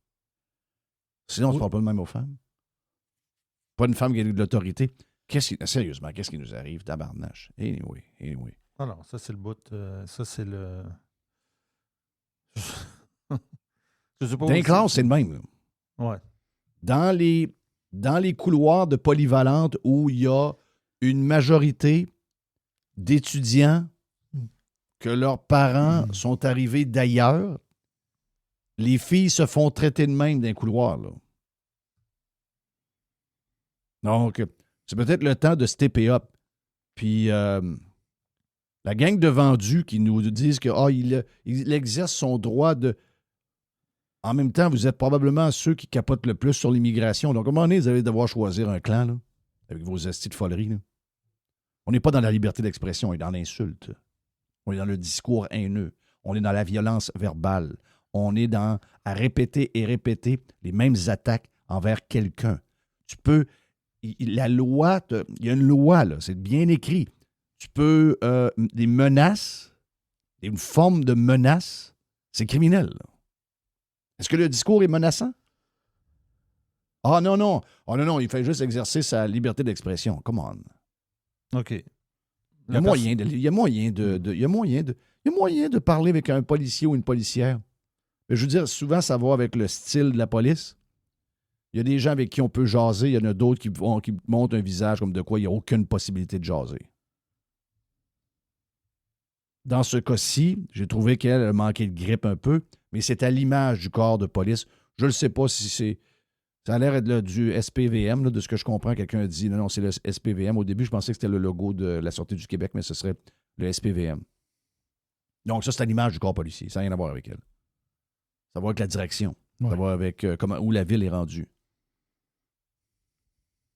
D: Sinon, on ne parle pas de même aux femmes. Pas une femme qui a de l'autorité. Sérieusement, qu'est-ce qui nous arrive, tabarnache? Anyway.
E: Non, ça, c'est le bout. Ça, c'est le... Je sais pas.
D: Dans les classes, c'est le même. Là.
E: Ouais.
D: Dans les couloirs de polyvalente où il y a une majorité d'étudiants que leurs parents sont arrivés d'ailleurs, les filles se font traiter de même dans les couloirs. Là. Donc, c'est peut-être le temps de stepper up. Puis, la gang de vendus qui nous disent qu'il exerce son droit de... En même temps, vous êtes probablement ceux qui capotent le plus sur l'immigration. Donc, à un moment donné, vous allez devoir choisir un clan, là, avec vos estis de folerie. Là. On n'est pas dans la liberté d'expression, on est dans l'insulte. On est dans le discours haineux. On est dans la violence verbale. on est à répéter et répéter les mêmes attaques envers quelqu'un. Tu peux... La loi, il y a une loi, là, c'est bien écrit. Tu peux... des menaces, une forme de menace, c'est criminel. Là. Est-ce que le discours est menaçant? Ah non, non. Oh non, non, il fait juste exercer sa liberté d'expression. Come on.
E: OK.
D: Il y a moyen de parler avec un policier ou une policière. Mais je veux dire, souvent, ça va avec le style de la police. Il y a des gens avec qui on peut jaser. Il y en a d'autres qui montrent un visage comme de quoi il n'y a aucune possibilité de jaser. Dans ce cas-ci, j'ai trouvé qu'elle a manqué de grippe un peu, mais c'est à l'image du corps de police. Je ne sais pas si c'est... Ça a l'air d'être du SPVM, là, de ce que je comprends. Quelqu'un a dit, non, c'est le SPVM. Au début, je pensais que c'était le logo de la Sûreté du Québec, mais ce serait le SPVM. Donc, ça, c'est à l'image du corps policier. Ça n'a rien à voir avec elle. Ça va avec la direction. Ouais. Ça va avec où la ville est rendue.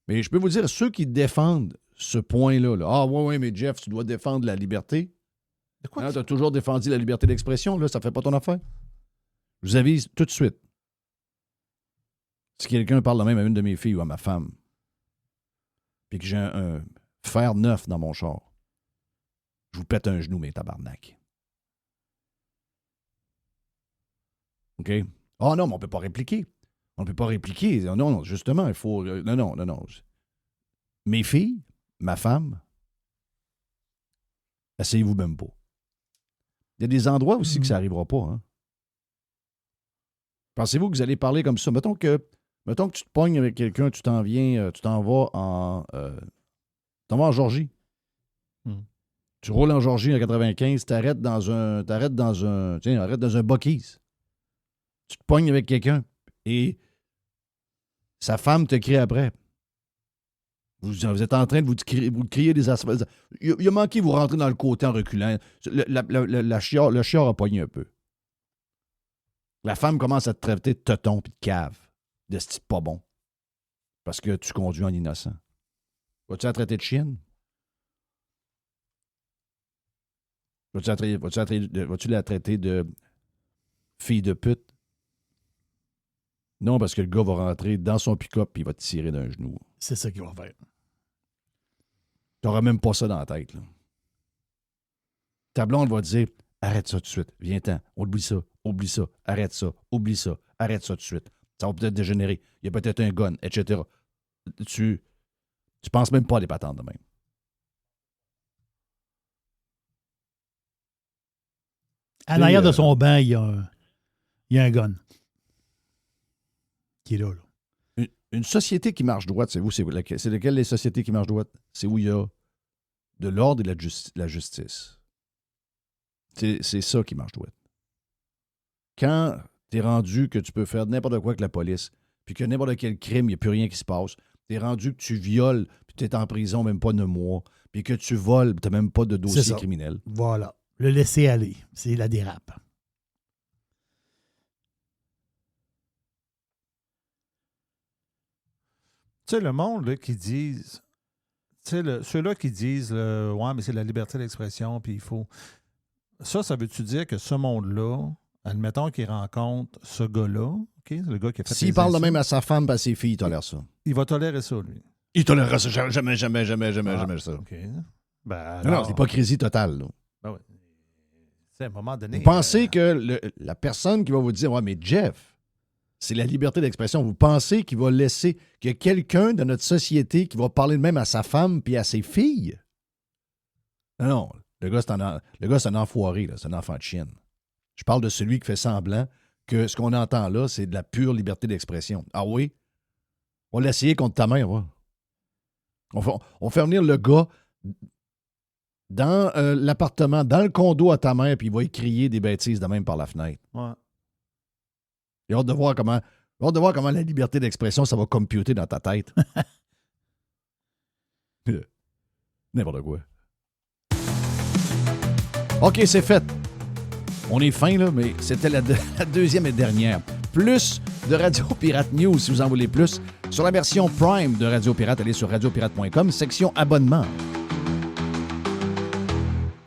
D: Mais je peux vous dire, ceux qui défendent ce point-là, ah ouais, mais Jeff, tu dois défendre la liberté. De quoi? Tu as toujours défendu la liberté d'expression, là, ça ne fait pas ton affaire. Je vous avise tout de suite. Si quelqu'un parle de même à une de mes filles ou à ma femme, puis que j'ai un fer neuf dans mon char, je vous pète un genou, mes tabarnak. OK? Ah non, mais on ne peut pas répliquer. On ne peut pas répliquer. Non, justement, il faut... Non. Mes filles, ma femme, essayez-vous même pas. Il y a des endroits aussi que ça n'arrivera pas. Hein? Pensez-vous que vous allez parler comme ça? Mettons que tu te pognes avec quelqu'un, tu t'en vas en Georgie. Tu roules en Georgie en 95, arrête dans un Buc-ee's. Tu te pognes avec quelqu'un et sa femme te crie après. Vous êtes en train de vous crier des aspects. Il a manqué vous rentrer dans le côté en reculant. Le chiard a pogné un peu. La femme commence à te traiter de teuton et de cave. De ce type pas bon. Parce que tu conduis en innocent. Vas-tu la traiter de chienne? Vas-tu la traiter de fille de pute? Non, parce que le gars va rentrer dans son pick-up et il va te tirer d'un genou.
F: C'est ça qu'il va faire.
D: Tu n'auras même pas ça dans la tête. Là. Ta blonde va te dire, arrête ça tout de suite, viens-t'en, oublie ça, arrête ça tout de suite. Ça va peut-être dégénérer. Il y a peut-être un gun, etc. Tu penses même pas à des patentes de même.
F: À l'arrière de son banc, il y a un gun. Qui est là.
D: Une société qui marche droite, c'est lesquelles les sociétés qui marchent droite? C'est où il y a de l'ordre et de la justice. C'est ça qui marche droite. Quand t'es rendu que tu peux faire n'importe quoi avec la police, puis que n'importe quel crime, il n'y a plus rien qui se passe, t'es rendu que tu violes, puis t'es en prison même pas 9 mois, puis que tu voles, puis t'as même pas de dossier criminel.
F: Voilà. Le laisser aller. C'est la dérape.
E: Tu sais, le monde là, qui disent... Tu sais, ceux-là qui disent ouais, mais c'est la liberté d'expression, puis il faut... Ça veut-tu dire que ce monde-là, admettons qu'il rencontre ce gars-là, okay, le gars qui a fait
D: s'il parle de même à sa femme et à ses filles, il tolère ça.
E: Il va tolérer ça, lui.
D: Il tolérera ça. Jamais ça.
E: OK. Ben,
D: non, c'est l'hypocrisie totale. Là.
E: Ben oui. C'est à un moment donné...
D: Vous pensez que la personne qui va vous dire « Ouais, mais Jeff, c'est la liberté d'expression. » Vous pensez qu'il va laisser... qu'il y a quelqu'un de notre société qui va parler de même à sa femme puis à ses filles? Non. Le gars, c'est un enfoiré. Là. C'est un enfant de chienne. Je parle de celui qui fait semblant que ce qu'on entend là, c'est de la pure liberté d'expression. Ah oui? On l'a essayé contre ta mère, va. On fait venir le gars dans l'appartement, dans le condo à ta mère, puis il va y crier des bêtises de même par la fenêtre.
E: Ouais.
D: J'ai hâte de voir comment la liberté d'expression, ça va computer dans ta tête. N'importe quoi. OK, c'est fait. On est fin, là, mais c'était la deuxième et dernière. Plus de Radio Pirate News, si vous en voulez plus. Sur la version Prime de Radio Pirate, allez sur radiopirate.com, section abonnement.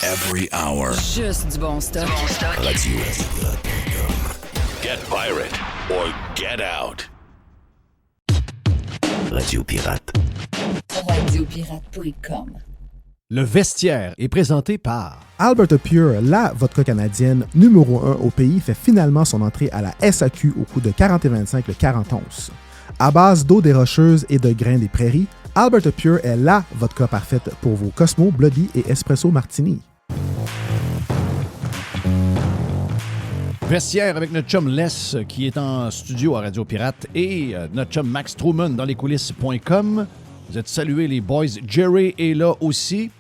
K: Every hour.
G: Juste du bon stock.
K: Radio.
A: Get pirate or get out.
K: Radio Pirate.
G: Radiopirate.com.
D: Le vestiaire est présenté par
L: Alberta Pure, la vodka canadienne numéro 1 au pays, fait finalement son entrée à la SAQ au coût de 40,25 le 40 onces. À base d'eau des Rocheuses et de grains des prairies, Alberta Pure est la vodka parfaite pour vos Cosmo, Bloody et Espresso Martini.
D: Vestiaire avec notre chum Les qui est en studio à Radio Pirate et notre chum Max Truman dans lescoulisses.com. Vous êtes salués les boys. Jerry est là aussi.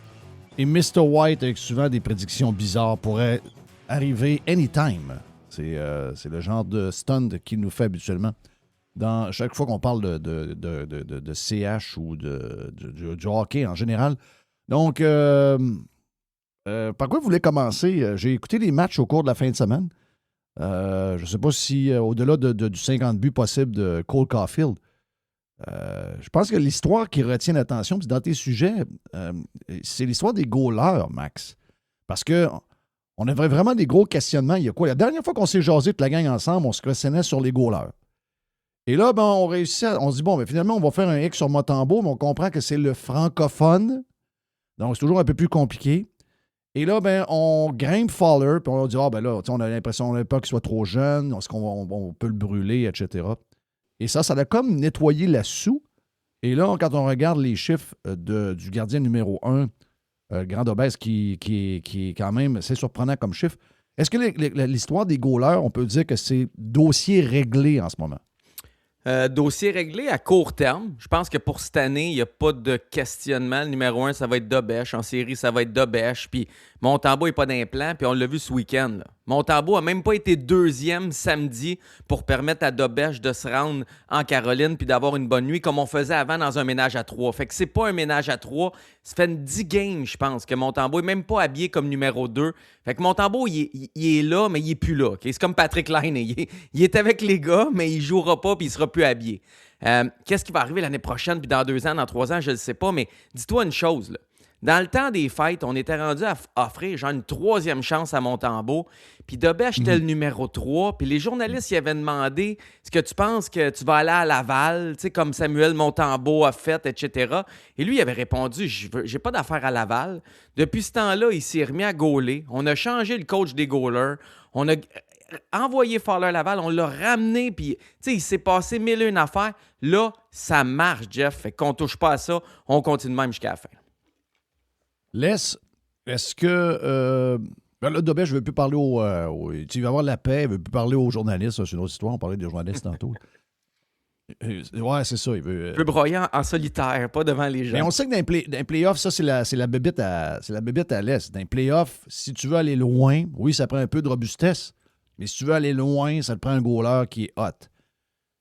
D: Et Mr. White, avec souvent des prédictions bizarres, pourrait arriver anytime. C'est le genre de stunt qu'il nous fait habituellement. Dans chaque fois qu'on parle de CH ou du hockey en général. Donc, par quoi vous voulez commencer? J'ai écouté les matchs au cours de la fin de semaine. Je ne sais pas si, au-delà du 50 buts possible de Cole Caulfield, je pense que l'histoire qui retient l'attention, puis dans tes sujets, c'est l'histoire des goalers, Max. Parce que on avait vraiment des gros questionnements. Il y a quoi? La dernière fois qu'on s'est jasé toute la gang ensemble, on se questionnait sur les goalers. Et là, ben, on se dit, bon, ben, finalement, on va faire un X sur Montembeault, mais on comprend que c'est le francophone. Donc, c'est toujours un peu plus compliqué. Et là, ben, on grimpe Fowler, puis on dit, ah, ben là, on a l'impression, on n'a pas qu'il soit trop jeune, est-ce qu'on peut le brûler, etc. Et ça a comme nettoyé la soue. Et là, quand on regarde les chiffres du gardien numéro 1, Grand Obès, qui est quand même, c'est surprenant comme chiffre. Est-ce que l'histoire des goalers, on peut dire que c'est dossier réglé en ce moment?
M: Dossier réglé à court terme. Je pense que pour cette année, il n'y a pas de questionnement. Le numéro 1, ça va être Dobèche. En série, ça va être Dobèche. Puis Montembeault n'est pas d'implant. Puis on l'a vu ce week-end. Là. Montembeault n'a même pas été deuxième samedi pour permettre à Dobèche de se rendre en Caroline puis d'avoir une bonne nuit comme on faisait avant dans un ménage à 3. Fait que c'est pas un ménage à 3. Ça fait 10 games, je pense, que Montembeault n'est même pas habillé comme numéro 2. Fait que Montembeault, il est là, mais il n'est plus là. Okay? C'est comme Patrick Laine. Il est avec les gars, mais il ne jouera pas puis il ne sera plus habillé. Qu'est-ce qui va arriver l'année prochaine, puis dans 2 ans, dans 3 ans, je ne le sais pas, mais dis-toi une chose, là. Dans le temps des fêtes, on était rendu à offrir genre une 3e chance à Montembeault, puis Dobèche était le numéro 3, puis les journalistes y avaient demandé « Est-ce que tu penses que tu vas aller à Laval, tu sais, comme Samuel Montembeault a fait, etc. » Et lui, il avait répondu « J'ai pas d'affaire à Laval. » Depuis ce temps-là, il s'est remis à gauler. On a changé le coach des goalers. On a envoyé Fowler Laval, on l'a ramené, puis il s'est passé 1001 affaires. Là, ça marche, Jeff. Fait qu'on touche pas à ça. On continue même jusqu'à la fin.
D: Est-ce que... là, Dobèche ne veut plus parler il va avoir la paix, il ne veut plus parler aux journalistes. Ça, c'est une autre histoire. On parlait des journalistes tantôt. Ouais, c'est ça. Il veut
M: broyer en solitaire, pas devant les gens.
D: Mais on sait que dans les playoffs, ça, c'est la bébite à l'Est. Dans les playoffs, si tu veux aller loin, oui, ça prend un peu de robustesse. Mais si tu veux aller loin, ça te prend un goaler qui est hot.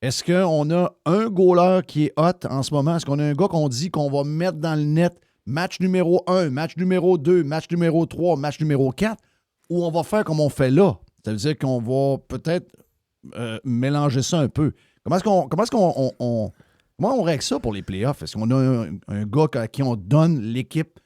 D: Est-ce qu'on a un goaler qui est hot en ce moment? Est-ce qu'on a un gars qu'on dit qu'on va mettre dans le net match numéro 1, match numéro 2, match numéro 3, match numéro 4, ou on va faire comme on fait là? Ça veut dire qu'on va peut-être mélanger ça un peu. Comment on règle ça pour les playoffs? Est-ce qu'on a un gars à qui on donne l'équipe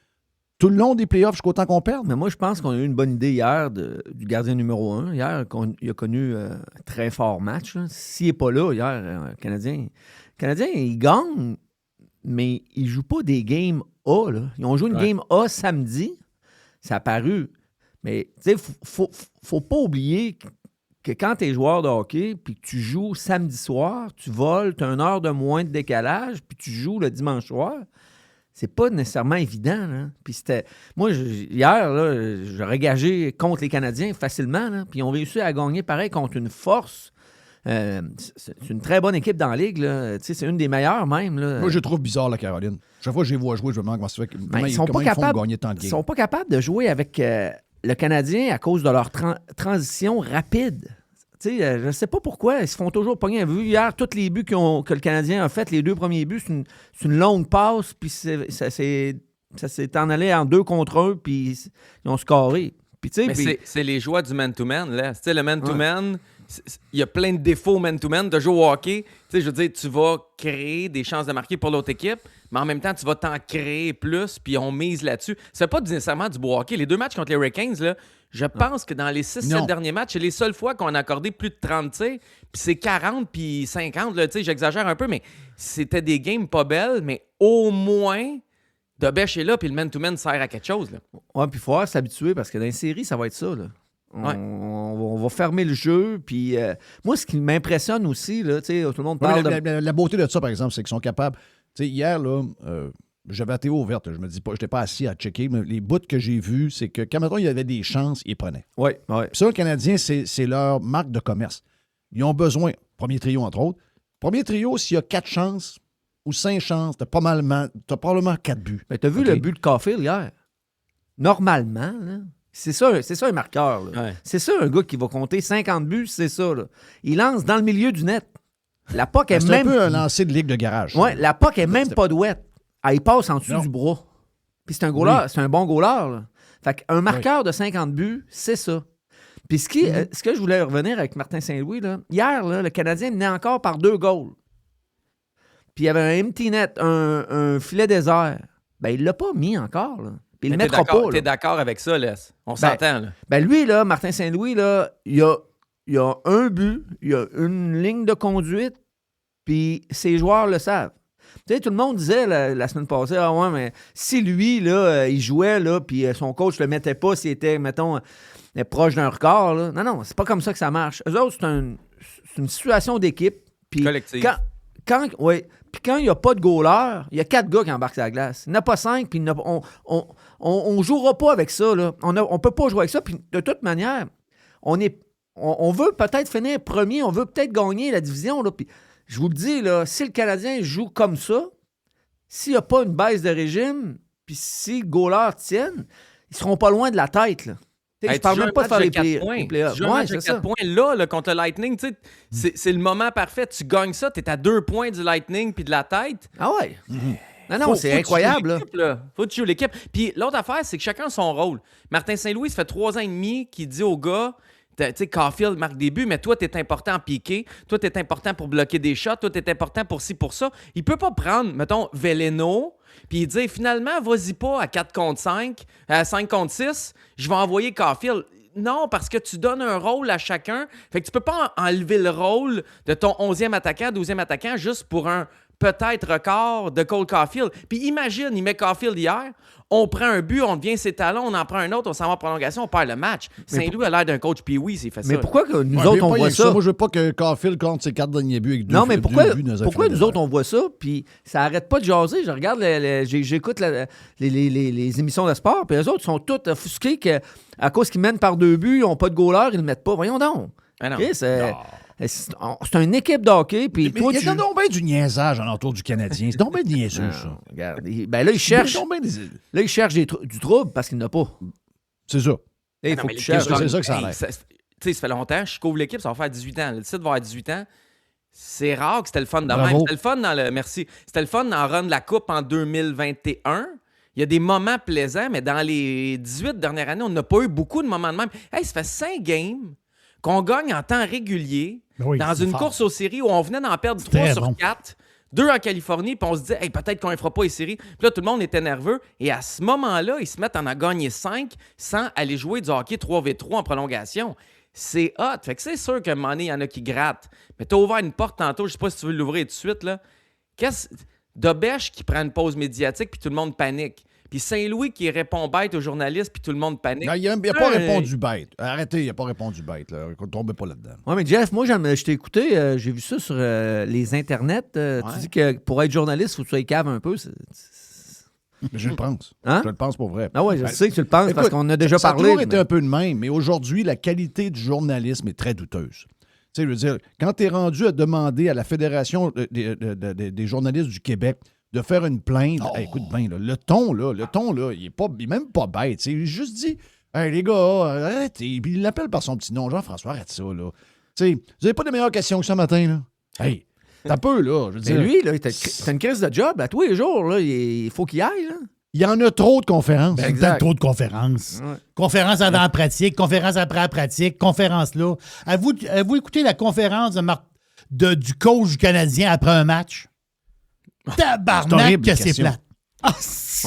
D: tout le long des playoffs jusqu'au temps qu'on perde?
N: Mais moi, je pense qu'on a eu une bonne idée hier du gardien numéro 1. Hier, il a connu un très fort match. Là. S'il n'est pas là, hier, le Canadien, il gagne, mais il ne joue pas des games A. Là. Ils ont joué une game A samedi. Ça a paru. Mais, tu sais, faut pas oublier que quand tu es joueur de hockey puis que tu joues samedi soir, tu voles, tu as 1 heure de moins de décalage, puis tu joues le dimanche soir. C'est pas nécessairement évident. Là. Puis c'était. Moi, hier, là, j'aurais gagé contre les Canadiens facilement. Là, puis ils ont réussi à gagner pareil contre une force. C'est une très bonne équipe dans la ligue. Là. C'est une des meilleures même. Là.
D: Moi, je trouve bizarre la Caroline. Chaque fois que je les vois jouer, je me demande comment ça fait.
N: Ils font gagner tant de games. Ils sont pas capables de jouer avec le Canadien à cause de leur transition rapide. Je ne sais pas pourquoi. Ils se font toujours pogner. Vu hier, tous les buts que le Canadien a fait, les 2 premiers buts, c'est une longue passe, puis ça s'est en allé en 2 contre 1, puis ils ont scoré.
M: Mais c'est les joies du man-to-man. Là. Le man-to-man, il y a plein de défauts man-to-man. De jouer au hockey, je veux dire, tu vas créer des chances de marquer pour l'autre équipe, mais en même temps, tu vas t'en créer plus, puis on mise là-dessus. C'est pas nécessairement du beau hockey. Les 2 matchs contre les Hurricanes, là, Je pense que dans les 6-7 derniers matchs, c'est les seules fois qu'on a accordé plus de 30 tirs. Puis c'est 40 puis 50. Là, j'exagère un peu, mais c'était des games pas belles. Mais au moins, Dobèche est là puis le man-to-man sert à quelque chose.
N: Oui, puis il faut s'habituer parce que dans les séries, ça va être ça. Là. On va fermer le jeu. Puis moi, ce qui m'impressionne aussi, là, tout le monde parle
D: la beauté de ça, par exemple, c'est qu'ils sont capables... hier, là... j'avais la télé ouverte. Je me dis pas, je n'étais pas assis à checker, mais les bouts que j'ai vus, c'est que quand maintenant il y avait des chances, ils prenaient.
N: Oui.
D: Ça, le Canadien, c'est leur marque de commerce. Ils ont besoin, premier trio entre autres. Premier trio, s'il y a 4 chances ou 5 chances, t'as probablement 4 buts.
N: Mais t'as vu le but de Caulfield hier? Normalement, là, c'est ça un marqueur. Là. Ouais. C'est ça un gars qui va compter 50 buts, c'est ça. Là. Il lance dans le milieu du net. La puck est même...
D: C'est un peu un lancer de ligue de garage.
N: Oui, la puck est même pas douette. Il passe en dessous du bras. Puis c'est un goaler, c'est un bon goaler. Là. Fait qu'un marqueur de 50 buts, c'est ça. Puis ce que je voulais revenir avec Martin Saint-Louis, là, hier, là, le Canadien menait encore par 2 goals. Puis il y avait un empty net, un filet désert. Ben, il l'a pas mis encore. Là. Puis il le mettra pas.
M: T'es d'accord avec ça, Les? On s'entend. Là.
N: Ben lui, là, Martin Saint-Louis, là, il y a un but, il y a une ligne de conduite, puis ses joueurs le savent. Tu sais, tout le monde disait la semaine passée, ah ouais, mais si lui, là, il jouait, là, puis son coach le mettait pas s'il était, mettons, proche d'un record, là. Non, c'est pas comme ça que ça marche. Eux autres, c'est une situation d'équipe.
M: Collective.
N: Puis quand il n'y a pas de goaler, il y a 4 gars qui embarquent sur la glace. Il n'y en a pas 5, puis on jouera pas avec ça, là. On peut pas jouer avec ça, puis de toute manière, on veut peut-être finir premier, on veut peut-être gagner la division, là, puis je vous le dis, là, si le Canadien joue comme ça, s'il n'y a pas une baisse de régime, puis si le goaler tienne, ils ne seront pas loin de la tête. Là. Je parle même pas de faire les playoffs.
M: Tu joues un match de 4 points là, contre le Lightning. C'est le moment parfait. Tu gagnes ça, tu es à 2 points du Lightning puis de la tête.
N: Ah ouais? Non, c'est incroyable.
M: Faut que tu joues l'équipe. Puis l'autre affaire, c'est que chacun a son rôle. Martin Saint-Louis, ça fait 3 ans et demi qu'il dit aux gars... Tu sais, Caulfield marque des buts, mais toi, t'es important en piqué. Toi, t'es important pour bloquer des shots. Toi, t'es important pour ci, pour ça. Il peut pas prendre, mettons, Veleno, puis dire, finalement, vas-y pas à 4 contre 5, à 5 contre 6, je vais envoyer Caulfield. Non, parce que tu donnes un rôle à chacun. Fait que tu peux pas enlever le rôle de ton 11e attaquant, 12e attaquant, juste pour un peut-être record de Cole Caulfield. Puis imagine, il met Caulfield hier, on prend un but, on devient ses talons, on en prend un autre, on s'en va en prolongation, on perd le match. Saint-Louis a l'air d'un coach, puis oui, c'est fait ça.
N: Mais pourquoi que nous autres, on voit ça?
D: Moi, je veux pas que Caulfield compte ses 4 derniers buts avec 2 buts.
N: Non, mais pourquoi nous autres, on voit ça, puis ça arrête pas de jaser? Je regarde, j'écoute les émissions de sport, puis eux autres sont tous offusqués qu'à cause qu'ils mènent par 2 buts, ils n'ont pas de goaler, ils ne le mettent pas. Voyons donc.
M: Ah non.
N: Okay, c'est une équipe de hockey. Puis
D: il y a donc bien du niaisage alentour du Canadien. C'est donc bien niaiseux, ça.
N: Regarde, là, il cherche du trouble parce qu'il n'a pas.
D: C'est ça.
N: Il faut que tu cherches.
D: C'est ça que ça a l'air.
M: Ça fait longtemps. Je couvre l'équipe, ça va faire 18 ans. Le site va avoir 18 ans. C'est rare que c'était le fun de même. C'était le fun merci. C'était le fun dans Run de la Coupe en 2021. Il y a des moments plaisants, mais dans les 18 dernières années, on n'a pas eu beaucoup de moments de même. Hey, ça fait 5 games qu'on gagne en temps régulier dans une course aux séries où on venait d'en perdre 3 sur 4, 2 en Californie, puis on se dit hey, peut-être qu'on ne fera pas les séries. Puis là, tout le monde était nerveux. Et à ce moment-là, ils se mettent à en gagner 5 sans aller jouer du hockey 3v3 en prolongation. C'est hot. Fait que c'est sûr qu'à un moment donné, il y en a qui grattent. Mais tu as ouvert une porte tantôt, je sais pas si tu veux l'ouvrir tout de suite. Là. Dobèche qui prend une pause médiatique, puis tout le monde panique. Puis Saint-Louis qui répond bête aux journalistes, puis tout le monde panique.
D: Non, il n'a pas répondu bête. Arrêtez, il n'a pas répondu bête. Là. Tombez pas là-dedans.
N: Oui, mais Jeff, moi, je t'ai écouté. J'ai vu ça sur les internets. Tu dis que pour être journaliste, il faut que tu sois cave un peu.
D: Je le pense.
N: Hein?
D: Je le pense pour vrai.
N: Ah oui, je sais que tu le penses parce qu'on a déjà parlé.
D: Ça a toujours été un peu de même, mais aujourd'hui, la qualité du journalisme est très douteuse. Tu sais, je veux dire, quand tu es rendu à demander à la Fédération des journalistes du Québec de faire une plainte, écoute bien, le ton, il est même pas bête. Il juste dit hey, les gars, arrêtez. Puis il l'appelle par son petit nom. Jean-François, arrête ça. Là. Vous n'avez pas de meilleures questions que ça matin. Là. Hey, t'as peu, là. Je veux dire.
N: Mais lui, là, t'as une crise de job à tous les jours. Là, il faut qu'il aille. Là.
D: Il y en a trop de conférences.
F: Exact. Trop de conférences. Ouais. Conférence avant la pratique, conférence après la pratique, conférence là. Avez-vous écouté la conférence du coach du Canadien après un match? Tabarnak que c'est plate.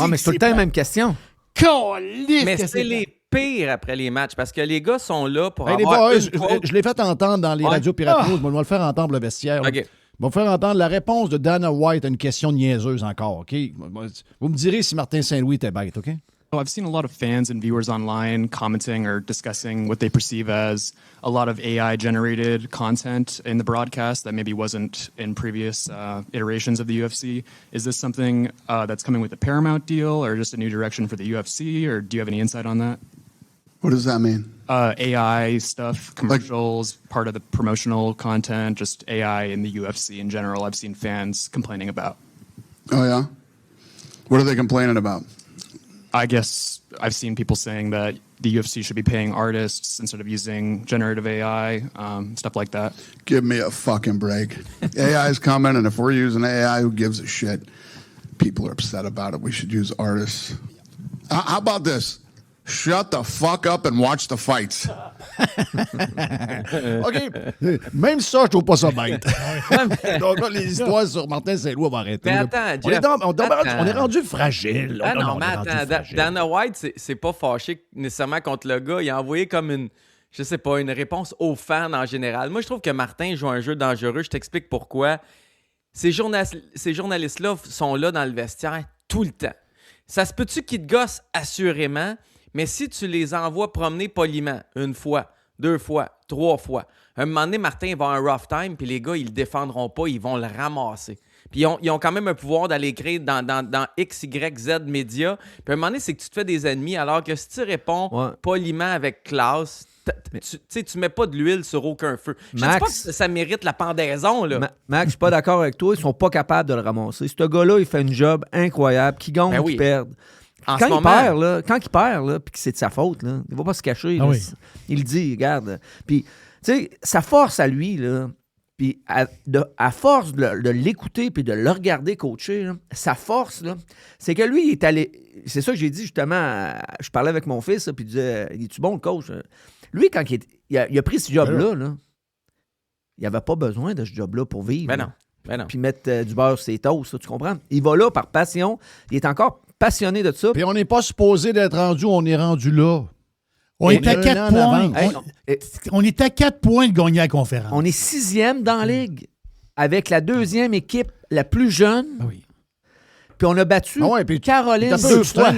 N: Mais c'est tout le temps la même question.
M: Mais c'est les pire après les matchs parce que les gars sont là pour
D: Hey, les
M: avoir
D: boys,
M: une quote.
D: je l'ai fait entendre dans les radios pirates. On va le faire entendre le vestiaire. là.
M: OK.
D: On va faire entendre la réponse de Dana White à une question niaiseuse encore, OK? Vous me direz si Martin Saint-Louis était bête, OK?
K: I've seen a lot of fans and viewers online commenting or discussing what they perceive as a lot of AI-generated content in the broadcast that maybe wasn't in previous iterations of the UFC. Is this something that's coming with the Paramount deal or just a new direction for the UFC, or do you have any insight on that?
O: What does that mean?
K: AI stuff, commercials, part of the promotional content, just AI in the UFC in general, I've seen fans complaining about.
O: Oh, yeah? What are they complaining about?
K: I guess I've seen people saying that the UFC should be paying artists instead of using generative AI, stuff like that.
O: Give me a fucking break. AI is coming, and if we're using AI, who gives a shit? People are upset about it. We should use artists. How about this? Shut the fuck up and watch the fights.
D: OK. Même ça, je trouve pas ça bête. Donc, là, les histoires sur Martin Saint-Louis vont arrêter.
M: Mais
D: là.
M: attends,
D: on,
M: Jeff,
D: on est rendu fragile.
M: Ah non,
D: on
M: mais
D: est rendu
M: attends,
D: fragile.
M: Dana White, c'est pas fâché nécessairement contre le gars. Il a envoyé comme une, je sais pas, une réponse aux fans en général. Moi, je trouve que Martin joue un jeu dangereux. Je t'explique pourquoi. Ces journalistes-là sont là dans le vestiaire tout le temps. Ça se peut-tu qu'ils te gossent? Assurément. Mais si tu les envoies promener poliment, une fois, 2 fois, 3 fois, un moment donné, Martin va avoir un rough time, puis les gars, ils le défendront pas, ils vont le ramasser. Puis ils ont quand même un pouvoir d'aller écrire dans X, Y, Z médias. Puis à un moment donné, c'est que tu te fais des ennemis, alors que si tu réponds poliment avec classe, tu mets pas de l'huile sur aucun feu. Je ne dis pas que ça mérite la pendaison, là.
N: Max, je suis pas d'accord avec toi. Ils sont pas capables de le ramasser. Ce gars-là, il fait un job incroyable. Qui gagne, qui perd. Quand il perd, là, puis que c'est de sa faute, là, il va pas se cacher. Là, il dit, regarde. Puis, tu sais, sa force à lui, là, puis à force de l'écouter puis de le regarder coacher, là, sa force, là, c'est que lui, il est allé... C'est ça que j'ai dit, justement. Je parlais avec mon fils, là, puis il disait, « Es-tu bon, le coach? » Lui, quand il a pris ce job-là, là, il n'avait pas besoin de ce job-là pour vivre.
M: Ben non.
N: Puis mettre du beurre sur ses toasts, ça, tu comprends? Il va là par passion. Il est encore passionné de ça.
D: Puis on n'est pas supposé d'être rendu où on est rendu là.
F: On est à 4 points. On est à 4 points de gagner la conférence.
N: On est 6e dans la ligue avec la 2e équipe la plus jeune.
F: Oui.
N: Puis on a battu Caroline
D: puis
N: 2 fois.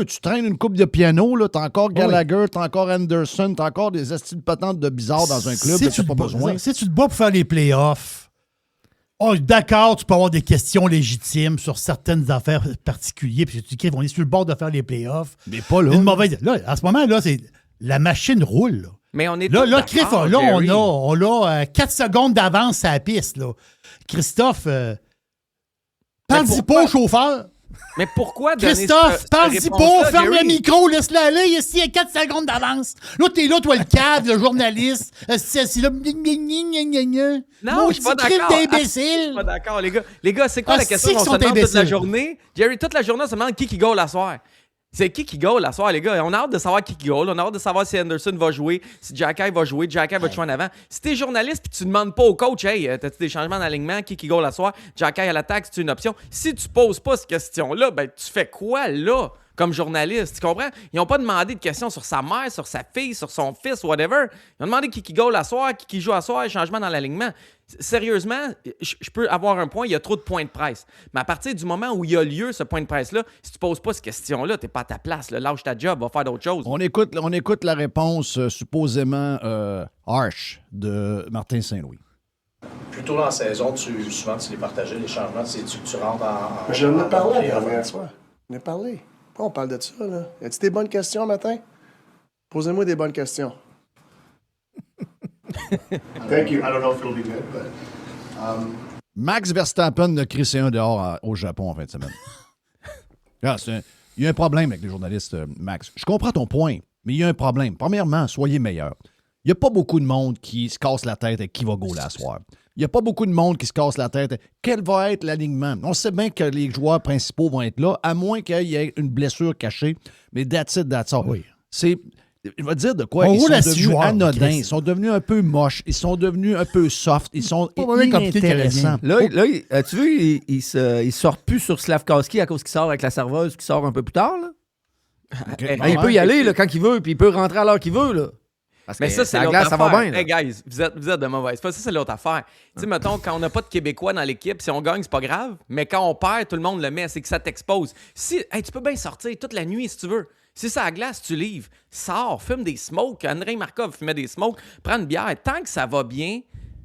D: Tu traînes une coupe de piano, là, t'as encore Gallagher, t'as encore Anderson, t'as encore des estis de patentes de bizarre dans un club que t'as pas besoin.
F: Si tu te bats pour faire les playoffs, d'accord, tu peux avoir des questions légitimes sur certaines affaires particulières, puis tu dis, on est sur le bord de faire les playoffs.
D: Mais pas là.
F: Là, à ce moment-là, la machine roule. Là.
M: Mais on est
F: là, Christophe, là, on a 4 secondes d'avance à la piste. Là. Christophe, parle-y pas au chauffeur.
M: Mais pourquoi donner
F: Christophe, parle-y pas, ferme le micro, laisse-le aller, ici, il y a 4 secondes d'avance. Là, t'es là, toi, le cadre, le journaliste. C'est là.
M: Non, je suis pas d'accord.
F: d'imbécile.
M: Je suis pas d'accord, les gars. Les gars, c'est quoi la question qu'on se demande toute la journée? Jerry, toute la journée, on se demande qui goal la soir. C'est qui goal la soir, les gars? On a hâte de savoir qui goal. On a hâte de savoir si Anderson va jouer, si Jacky va jouer, Jacky va te jouer en avant. Si t'es journaliste puis tu demandes pas au coach, hey, t'as-tu des changements d'alignement? Qui goal la soir? Jacky à l'attaque, c'est une option. Si tu poses pas cette question-là, ben tu fais quoi là? Comme journaliste, tu comprends? Ils n'ont pas demandé de questions sur sa mère, sur sa fille, sur son fils, whatever. Ils ont demandé qui goal à soir, qui joue à soir, changement dans l'alignement. Sérieusement, je peux avoir un point, il y a trop de points de presse. Mais à partir du moment où il y a lieu, ce point de presse-là, si tu poses pas cette question-là, t'es pas à ta place. Là. Lâche ta job, va faire d'autres choses.
D: On écoute la réponse supposément harsh de Martin Saint-Louis.
P: Plus tôt dans la saison, souvent tu les partageais, les changements, tu rentres en...
Q: Je en ai parlé la dernière fois. On a parlé. On parle de ça, là. Y a-tu des bonnes questions matin? Posez-moi des bonnes questions. Thank you. I don't know if it'll be good, but...
D: Max Verstappen a crissé un dehors au Japon en fin de semaine. Il y a un problème avec les journalistes, Max. Je comprends ton point, mais il y a un problème. Premièrement, soyez meilleurs. Il n'y a pas beaucoup de monde qui se casse la tête avec qui va gauler à soir. Il n'y a pas beaucoup de monde qui se casse la tête. Quel va être l'alignement? On sait bien que les joueurs principaux vont être là, à moins qu'il y ait une blessure cachée. Mais that's it, that's all. Oui. Je vais te dire de quoi. Ils sont devenus anodins. Ils sont devenus un peu moches. Ils sont devenus un peu soft. Ils sont inintéressants.
N: Là, tu veux, ils sortent plus sur Slavkowski à cause qu'il sort avec la serveuse qui sort un peu plus tard, là?
D: OK.
N: Il peut y aller là, quand il veut, puis il peut rentrer à l'heure qu'il veut. Là. Parce
M: Mais
N: que
M: ça, c'est
N: la
M: l'autre
N: glace,
M: affaire.
N: ça va bien. Là.
M: Hey, guys, vous êtes de mauvaise foi. Ça, c'est l'autre affaire. Tu sais, mettons, quand on n'a pas de Québécois dans l'équipe, si on gagne, c'est pas grave. Mais quand on perd, tout le monde le met. C'est que ça t'expose. Tu peux bien sortir toute la nuit si tu veux. Si c'est à la glace, tu livres. Sors, fume des smokes. Andrei Markov fumait des smokes. Prends une bière. Tant que ça va bien,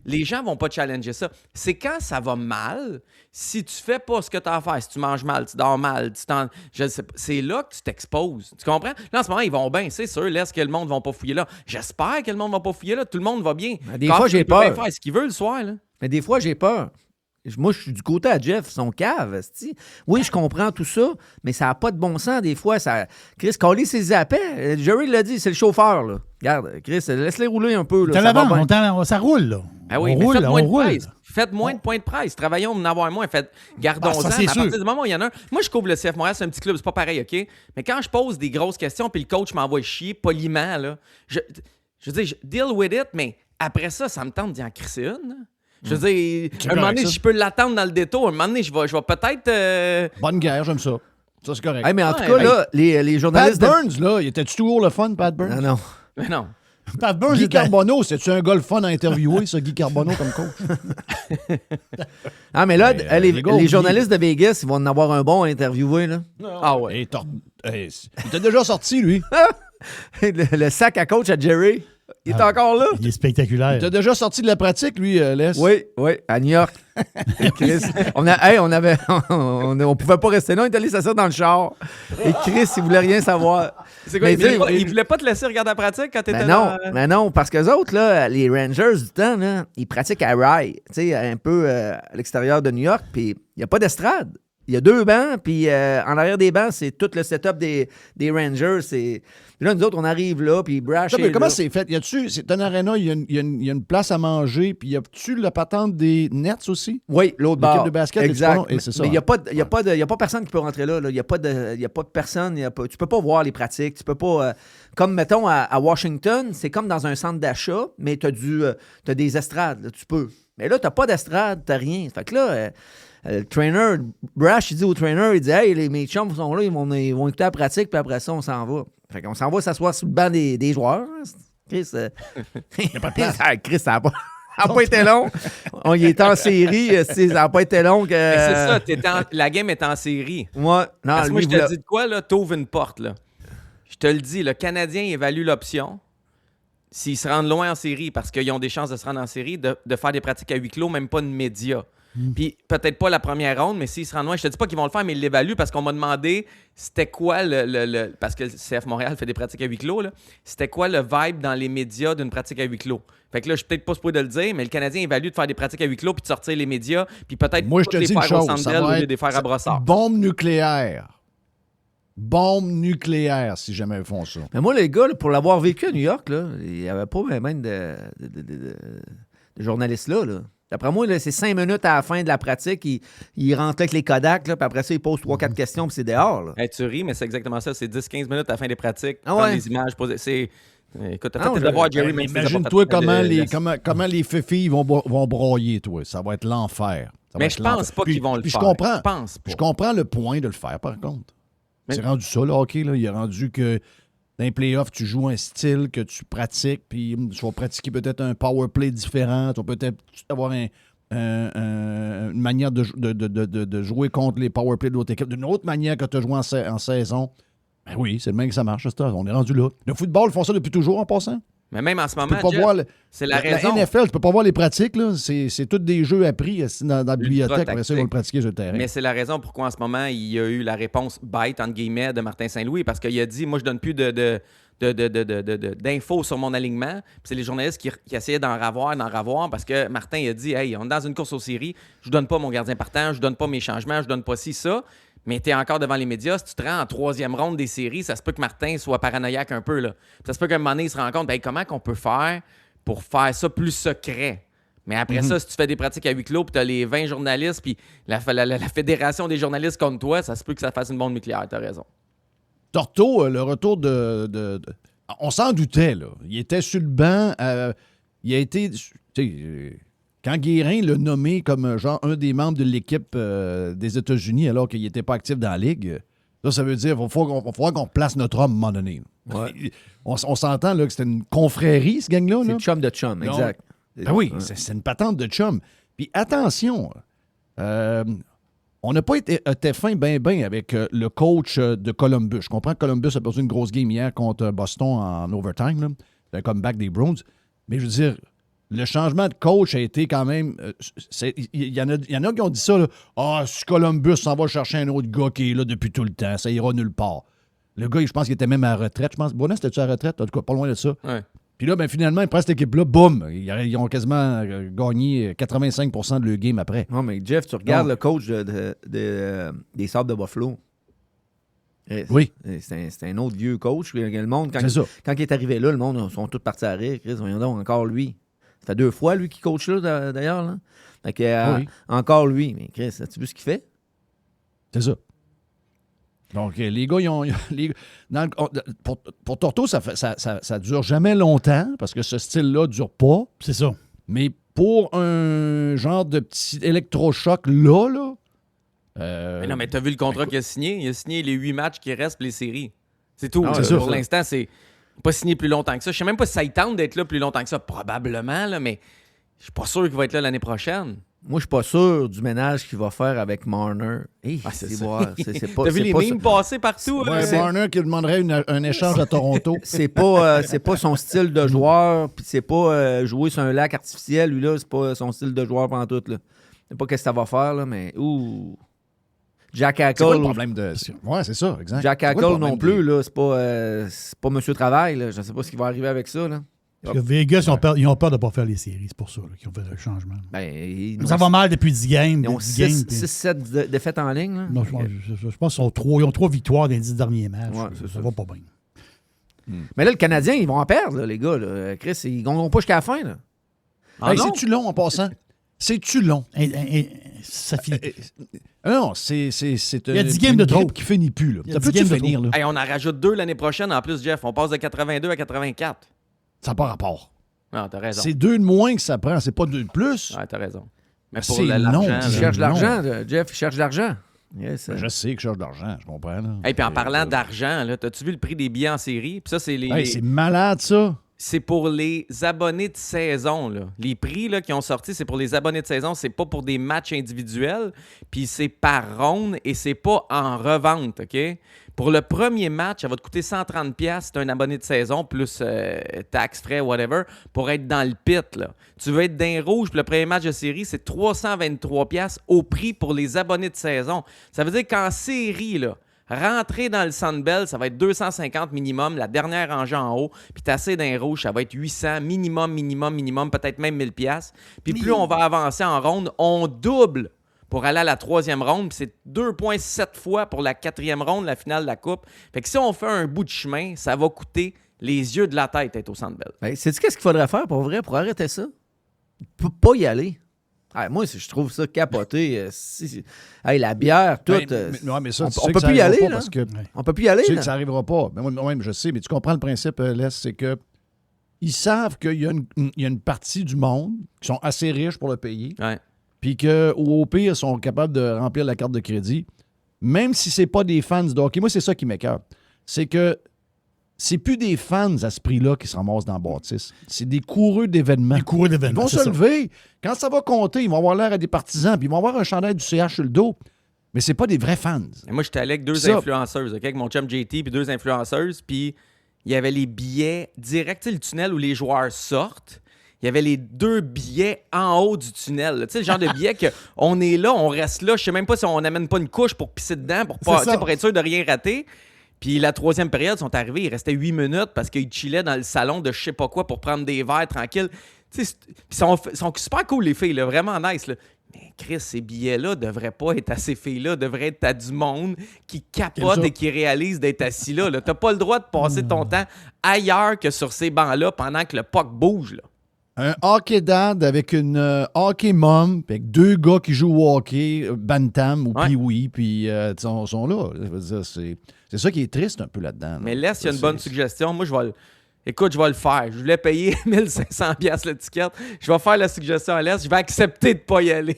M: les gens vont pas challenger ça. C'est quand ça va mal, si tu fais pas ce que tu as à faire, si tu manges mal, tu dors mal, je sais pas, c'est là que tu t'exposes. Tu comprends? Là, en ce moment, ils vont bien, c'est sûr. Laisse que le monde ne va pas fouiller là. J'espère que le monde ne va pas fouiller là. Tout le monde va bien.
N: Des fois, j'ai peur.
M: Il peut faire ce qu'il veut le soir. Là.
N: Mais des fois, j'ai peur. Moi, je suis du côté à Jeff, son cave. C'ti. Oui, je comprends tout ça, mais ça n'a pas de bon sens. Des fois, ça. Chris, coller ses appels. Jerry l'a dit, c'est le chauffeur. Là. Regarde, Chris, laisse-les rouler un peu. Là,
F: ça roule, là.
M: Ah oui,
F: on roule,
M: faites moins
F: on
M: de
F: roule.
M: presse. Faites moins de points de presse. Travaillons pour en avoir moins. Gardons-en.
F: ça, c'est
M: à partir
F: sûr.
M: du moment où il y en a un. Moi, je couvre le CF Montréal, c'est un petit club, c'est pas pareil, OK? Mais quand je pose des grosses questions puis le coach m'envoie chier poliment, là, je veux dire, deal with it, mais après ça me tente d'y en crisser une. Là. Je veux dire, un moment donné, je peux l'attendre dans le détour. Un moment donné, je vais peut-être...
D: Bonne guerre, j'aime ça. Ça, c'est correct.
N: Hey, mais en tout cas, là, les journalistes...
D: Pat Burns, là, il était toujours le fun, Pat Burns?
N: Non.
M: Mais non.
F: Pat Burns
D: Guy Carbonneau, c'est-tu un gars le fun à interviewer, ça, Guy Carbonneau, comme coach?
N: Ah, mais là,
D: les gars,
N: les journalistes de Vegas, ils vont en avoir un bon à interviewer. Là.
D: Ah ouais. Il était déjà sorti, lui.
N: le sac à coach à Jerry, il est encore là.
F: Il est spectaculaire.
D: Il était déjà sorti de la pratique, lui, Les.
N: Oui, à New York. Chris, on pouvait pas rester là, on est allé s'asseoir dans le char. Et Chris, il voulait rien savoir.
M: C'est quoi, il voulait pas te laisser regarder la pratique quand t'étais là?
N: Mais non, parce qu'eux autres, là, les Rangers du temps, là, ils pratiquent à Rye, un peu à l'extérieur de New York, puis il n'y a pas d'estrade. Il y a 2 bancs, puis en arrière des bancs, c'est tout le setup des Rangers. Puis là, nous autres, on arrive là, puis Brash est
D: comment
N: là.
D: c'est fait? C'est un aréna, il y a une place à manger, puis y a-tu la patente des Nets aussi?
N: Oui, l'autre
D: L'équipe
N: bord.
D: de basket,
N: Exact.
D: et c'est ça.
N: Mais il n'y a pas personne qui peut rentrer là. Il n'y a pas de personne. Tu peux pas voir les pratiques. Tu peux pas... comme, mettons, à Washington, c'est comme dans un centre d'achat, mais tu as des estrades. Là, tu peux. Mais là, tu n'as pas d'estrade, tu n'as rien. Fait que là... le trainer, Brash, il dit au trainer, il dit « Hey, mes chums sont là, ils vont écouter la pratique, puis après ça, on s'en va. » Fait qu'on s'en va s'asseoir sur le banc des joueurs. Chris, Chris, ça n'a pas été long. On y était en série, ça n'a pas été long.
M: C'est ça, la game est en série.
N: Moi, non,
M: Parce que moi,
N: lui,
M: je te dis de quoi, là, t'ouvres une porte, là. Je te le dis, le Canadien évalue l'option, s'ils se rendent loin en série, parce qu'ils ont des chances de se rendre en série, de faire des pratiques à huis clos, même pas de médias. Puis peut-être pas la première ronde, mais s'ils se rendent loin, je te dis pas qu'ils vont le faire, mais ils l'évaluent parce qu'on m'a demandé c'était quoi parce que le CF Montréal fait des pratiques à huis clos, là. C'était quoi le vibe dans les médias d'une pratique à huis clos. Fait que là, je suis peut-être pas supposé de le dire, mais le Canadien évalue de faire des pratiques à huis clos puis de sortir les médias, puis peut-être
D: Moi, je te
M: les
D: dis une
M: faire au
D: chose,
M: Centre
D: ça
M: Bell au
D: va
M: lieu
D: être
M: de les faire à Brossard.
D: bombe nucléaire. Bombe nucléaire, si jamais ils font ça.
N: Mais moi, les gars, là, pour l'avoir vécu à New York, là, il n'y avait pas même de journalistes là. D'après moi, là, c'est 5 minutes à la fin de la pratique. Il rentre avec les Kodaks, là, puis après ça, il pose 3-4 questions, puis c'est dehors. Là.
M: Hey, tu ris, mais c'est exactement ça. C'est 10-15 minutes à la fin des pratiques.
N: Ah
M: prendre
N: ouais?
M: les images, poser. Écoute, t'as fait tes devoirs, Jerry, même si t'as pas
D: Imagine-toi
M: fait
D: comment les filles vont broyer, toi. Ça va être l'enfer.
M: Mais je pense pas qu'ils vont le faire.
D: Je pense pas. Je comprends le point de le faire, par contre. C'est rendu ça, le hockey. Là. Il est rendu que dans les playoffs, tu joues un style que tu pratiques, puis tu vas pratiquer peut-être un power play différent. Tu vas peut-être avoir une manière de jouer contre les power plays de l'autre équipe d'une autre manière que tu as joué en saison. Ben oui, c'est le même que ça marche. On est rendu là. Le football, ils font ça depuis toujours en passant.
M: Mais même en ce moment, c'est la
D: La
M: raison.
D: NFL, tu peux pas voir les pratiques. Là. C'est tous des jeux appris dans la bibliothèque. Après ça, ils vont le pratiquer sur le terrain.
M: Mais c'est la raison pourquoi en ce moment, il y a eu la réponse bête, entre guillemets, de Martin Saint-Louis, parce qu'il a dit, moi, je donne plus d'infos sur mon alignement. Puis c'est les journalistes qui essayaient d'en ravoir, parce que Martin il a dit, hey, on est dans une course aux séries, je donne pas mon gardien partant, je donne pas mes changements, je donne pas ci, ça. Mais tu es encore devant les médias. Si tu te rends en 3e ronde des séries, ça se peut que Martin soit paranoïaque un peu. Là. Ça se peut qu'à un moment donné, il se rende compte, comment qu'on peut faire pour faire ça plus secret? Mais après ça, si tu fais des pratiques à huis clos, puis tu as les 20 journalistes, puis la fédération des journalistes contre toi, ça se peut que ça fasse une bombe nucléaire. Tu as raison.
D: Torto, le retour on s'en doutait, là. Il était sur le banc. Il a été... Quand Guérin l'a nommé comme genre un des membres de l'équipe des États-Unis alors qu'il n'était pas actif dans la Ligue, Ça veut dire qu'il va falloir qu'on place notre homme à un moment donné.
N: Ouais.
D: On s'entend là, que c'était une confrérie, ce gang-là.
N: C'est
D: là.
N: chum de chum, exact.
D: Ben oui,
N: Ouais.
D: c'est une patente de chum. Puis attention, on n'a pas été fin ben avec le coach de Columbus. Je comprends que Columbus a perdu une grosse game hier contre Boston en overtime, là. C'est un comeback des Bruins. Mais je veux dire, le changement de coach a été quand même... Il y en a qui ont dit ça, là. Ah, si Columbus s'en va chercher un autre gars qui est là depuis tout le temps, ça ira nulle part. Le gars, je pense qu'il était même à la retraite. Je pense, Bonnet, c'était-tu à la retraite? En tout cas, pas loin de ça.
M: Ouais.
D: Puis là, ben, finalement, ils prennent cette équipe-là, boum! Ils ont quasiment gagné 85% de leur game après.
N: Non, mais Jeff, tu regardes le coach des Sabres de Buffalo.
D: Oui.
N: C'est un autre vieux coach. Le monde, quand il est arrivé là, le monde sont tous partis à rire. Chris, voyons donc, encore lui. Ça fait 2 fois, lui, qui coach là, d'ailleurs. Là. Fait que,
D: oui.
N: Encore lui. Mais Chris, as-tu vu ce qu'il fait?
D: C'est ça. Donc, les gars, pour Torto, ça dure jamais longtemps parce que ce style-là dure pas.
F: C'est ça.
D: Mais pour un genre de petit électrochoc là.
M: Mais non, mais t'as vu le contrat qu'il a signé? Il a signé les 8 matchs qui restent pour les séries. C'est tout.
D: Ah, c'est
M: pour
D: ça.
M: l'instant, c'est pas signé plus longtemps que ça. Je sais même pas si ça y tente d'être là plus longtemps que ça. Probablement, là, mais je suis pas sûr qu'il va être là l'année prochaine.
N: Moi, je suis pas sûr du ménage qu'il va faire avec Marner. Hey,
M: c'est
N: pas.
M: T'as vu les memes passer partout?
D: Ouais, Marner qui demanderait un échange à Toronto.
N: C'est pas son style de joueur, puis c'est pas jouer sur un lac artificiel. Lui, là, c'est pas son style de joueur pantoute, là. Je sais pas qu'est-ce que ça va faire, là, mais... Jack Eichel...
D: C'est quoi le problème de... Ouais, c'est ça, exact.
N: Jack Eichel non plus, là, c'est pas Monsieur Travail, là. Je sais pas ce qui va arriver avec ça, là.
F: Parce que Vegas, ils ont peur de ne pas faire les séries. C'est pour ça qu'ils ont fait le changement. Ça
N: ont-
F: va mal depuis 10 games.
N: Ils ont
F: 10 games, puis-
N: 6-7 défaites en ligne, là.
F: Non, je pense qu'ils ont 3 victoires dans les 10 derniers matchs.
N: Ouais, c'est
F: ça
N: ça.
F: va pas bien.
N: Mais là, le Canadien, ils vont en perdre, là, les gars. Là. Chris, ils ne gagneront pas jusqu'à la fin, là.
D: Hey, c'est-tu long en passant? C'est-tu long?
F: Ça finit.
D: Non, c'est
F: Il y a 10 games de trop.
D: qui finit plus. Là.
F: Il y a
D: Ça
F: 10
D: peut-tu
F: games de
D: finir?
F: trop.
D: Là?
M: Hey, on en rajoute 2 l'année prochaine en plus, Jeff. On passe de 82 à 84.
D: Ça n'a pas rapport.
M: Non, t'as raison.
D: C'est 2 de moins que ça prend, c'est pas 2 de plus.
M: Ouais, t'as raison. Mais
D: C'est
M: pour l'argent,
D: long.
M: là.
N: Il cherche de l'argent, Jeff. Il cherche de l'argent. Yes.
D: Je sais que je cherche de l'argent, je comprends. Là.
M: Hey, puis en parlant d'argent, là, t'as-tu vu le prix des billets en série? Puis ça, c'est
D: Hey, c'est malade, ça.
M: C'est pour les abonnés de saison. Là. Les prix là, qui ont sorti, c'est pour les abonnés de saison. C'est pas pour des matchs individuels. Puis c'est par ronde et c'est pas en revente, OK? Pour le premier match, ça va te coûter 130$. C'est un abonné de saison, plus taxes, frais, whatever, pour être dans le pit. Là. Tu veux être d'un rouge, puis le premier match de série, c'est 323$ au prix pour les abonnés de saison. Ça veut dire qu'en série, là, rentrer dans le Sunbelt, ça va être 250 minimum, la dernière rangée en haut. Puis tasser d'un rouge, ça va être 800 minimum, peut-être même 1000$. Puis plus on va avancer en ronde, on double pour aller à la 3e ronde. Puis c'est 2,7 fois pour la 4e ronde, la finale de la Coupe. Fait que si on fait un bout de chemin, ça va coûter les yeux de la tête être au Sunbelt.
N: Ben, sais-tu qu'est-ce qu'il faudrait faire pour vrai, pour arrêter ça? Pas y aller. Ah, moi, je trouve ça capoté. Hey, la bière, tout.
D: Mais ça,
N: on peut plus y aller, là. On peut plus y aller,
D: Tu sais
N: là.
D: que ça n'arrivera pas. Mais moi, je sais, mais tu comprends le principe, Les, c'est que ils savent qu'il y a une partie du monde qui sont assez riches pour le payer.
M: Ouais.
D: Puis qu'au pire, ils sont capables de remplir la carte de crédit. Même si c'est pas des fans de hockey. Moi, c'est ça qui m'écoeure. C'est que c'est plus des fans à ce prix-là qui se ramassent dans la bâtisse. C'est des coureux d'événements. Ils vont se lever. Quand ça va compter, ils vont avoir l'air à des partisans, puis ils vont avoir un chandail du CH sur le dos. Mais c'est pas des vrais fans.
M: Et moi, j'étais allé avec 2 influenceuses, OK? Avec mon chum JT, puis 2 influenceuses, puis il y avait les billets directs, tu sais, le tunnel où les joueurs sortent. Il y avait les 2 billets en haut du tunnel. là. Tu sais, le genre de billet qu'on est là, on reste là. Je sais même pas si on n'amène pas une couche pour pisser dedans, pour être sûr de rien rater. Puis la 3e période, ils sont arrivés, il restait 8 minutes parce qu'ils chillaient dans le salon de je sais pas quoi pour prendre des verres tranquilles. Tu sais, ils sont super cool, les filles, là, vraiment nice. Là. Mais Chris, ces billets-là devraient pas être à ces filles-là, devraient être à du monde qui capote et qui réalise d'être assis là. T'as pas le droit de passer ton temps ailleurs que sur ces bancs-là pendant que le puck bouge. Là.
D: Un hockey dad avec une hockey mom, puis avec 2 gars qui jouent au hockey, bantam ou pee-wee, puis ils sont là. Je veux dire, c'est ça qui est triste un peu là-dedans. Là.
M: Mais laisse, il y a une bonne suggestion. Moi, Écoute, je vais le faire. Je voulais payer 1500$ l'étiquette. Je vais faire la suggestion à l'Est. Je vais accepter de ne pas y aller.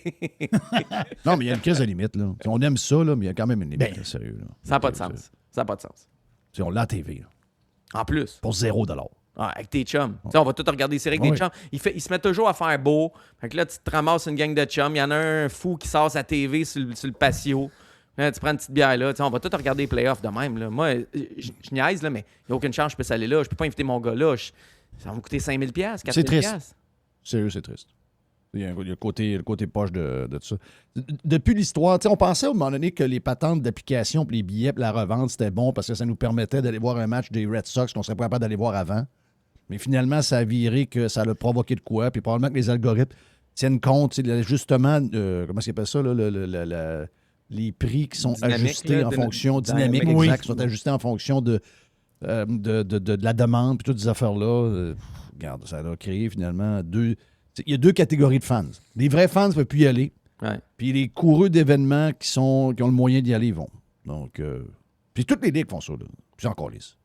D: Non, mais il y a une crise de limite. Là. On aime ça, là, mais il y a quand même une limite. Là, sérieux. Là.
M: Ça n'a pas de sens. Ça n'a pas de sens.
D: T'sais, on l'a à TV. Là.
M: En plus.
D: Pour 0$.
M: Ah, avec tes chums. On va tout regarder des séries avec des chums. Il se met toujours à faire beau. Fait que là, tu te ramasses une gang de chums. Il y en a un fou qui sort sa TV sur le patio. Là, tu prends une petite bière là. On va tout regarder les playoffs de même. Là. Moi, je niaise, là, mais il n'y a aucune chance que je puisse aller là. Je peux pas inviter mon gars là. Ça va me coûter 5000$, 4000$.
D: C'est triste. Sérieux, c'est triste. Il y a le côté poche de tout ça. Depuis l'histoire, on pensait au moment donné que les patentes d'application, les billets, la revente, c'était bon parce que ça nous permettait d'aller voir un match des Red Sox qu'on serait pas capable d'aller voir avant. Mais finalement, ça a viré que ça a provoqué de quoi. Puis probablement que les algorithmes tiennent compte, l'ajustement, comment ils appellent ça, là, les prix qui sont
M: dynamique,
D: ajustés
M: là,
D: en fonction, dynamique, exact, qui sont ajustés en fonction de la demande, puis toutes ces affaires-là. Regarde, ça a créé finalement il y a deux catégories de fans. Les vrais fans ne peuvent plus y aller.
M: Ouais.
D: Puis les coureux d'événements qui ont le moyen d'y aller, ils vont. Donc, puis toutes les ligues font ça, là. Puis encore lisse.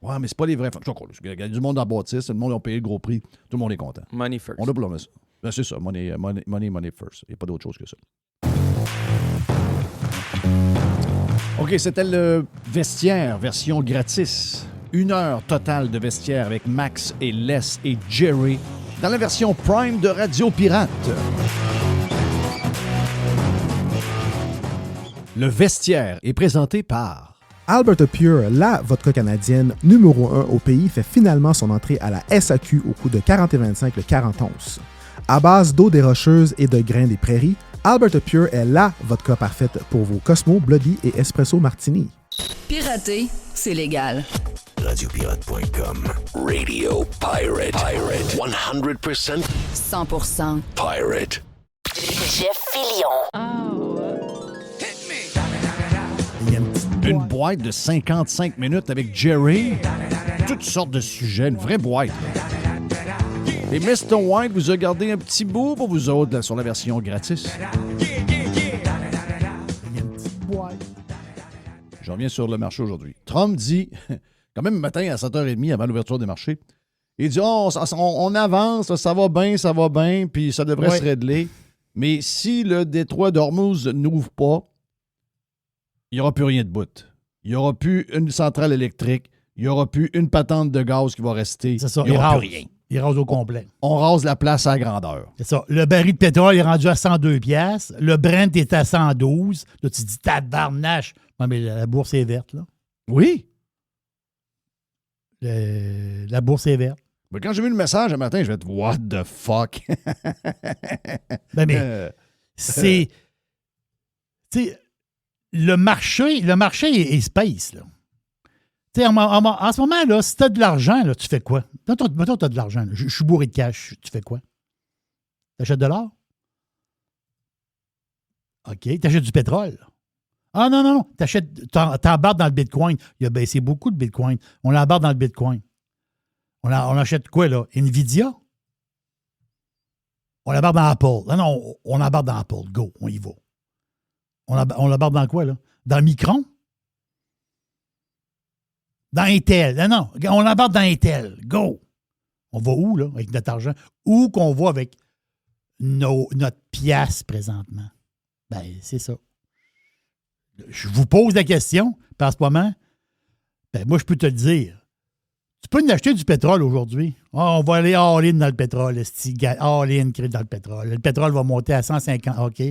D: Ouais, mais c'est pas les vrais fans. Il y a du monde en bâtisse, le monde a payé le gros prix. Tout le monde est content.
M: Money first.
D: On a blâmé ça. Ben, c'est ça, money first. Il n'y a pas d'autre chose que ça. OK, c'était le vestiaire, version gratis. 1 heure totale de vestiaire avec Max et Les et Jerry dans la version Prime de Radio Pirate. Le vestiaire est présenté par
L: Alberta Pure, la vodka canadienne numéro 1 au pays, fait finalement son entrée à la SAQ au coût de 40,25 le 40 onces. À base d'eau des Rocheuses et de grains des Prairies, Alberta Pure est la vodka parfaite pour vos Cosmo, Bloody et Espresso Martini.
G: Pirater, c'est légal.
A: Radiopirate.com. Radio Pirate. 100%
G: 100%
A: Pirate.
G: Jeff Fillion.
D: Une boîte de 55 minutes avec Jerry. Toutes sortes de sujets, une vraie boîte. Et Mr. White vous a gardé un petit bout pour vous autres là, sur la version gratis. Je reviens sur le marché aujourd'hui. Trump dit, quand même matin à 7h30 avant l'ouverture des marchés, il dit on avance, ça va bien, puis ça devrait se régler. Mais si le détroit d'Ormuz n'ouvre pas, il n'y aura plus rien de bout. Il n'y aura plus une centrale électrique, il n'y aura plus une patente de gaz qui va rester.
F: C'est ça,
D: il n'y aura plus rien.
F: Il rase au complet.
D: On rase la place à grandeur.
F: C'est ça. Le baril de pétrole est rendu à 102 piastres. Le Brent est à 112. Là, tu te dis, tabarnache. Non, mais la bourse est verte, là.
D: Oui.
F: La bourse est verte.
D: Mais quand j'ai vu le message un matin, je vais être « What the fuck? »
F: mais c'est... Tu sais, le marché est space, là. Tu sais, en ce moment, là, si tu as de l'argent, là, tu fais quoi? Mettons, tu as de l'argent. Je suis bourré de cash. Tu fais quoi? Tu achètes de l'or? OK. Tu achètes du pétrole? Ah non. T'embarques dans le Bitcoin. Il a baissé beaucoup de Bitcoin. On l'embarque dans le Bitcoin. On achète quoi, là? Nvidia? On l'embarque dans Apple. Non, on l'embarque dans Apple. Go, on y va. On l'embarque dans quoi, là? Dans Micron? Dans Intel. Non, on l'embarque dans Intel. Go! On va où, là, avec notre argent? Où qu'on va avec notre pièce présentement? Ben, c'est ça. Je vous pose la question, puis en ce moment, ben, moi, je peux te le dire. Tu peux nous acheter du pétrole aujourd'hui. On va aller all-in dans le pétrole. All-in dans le pétrole. Le pétrole va monter à 150. OK.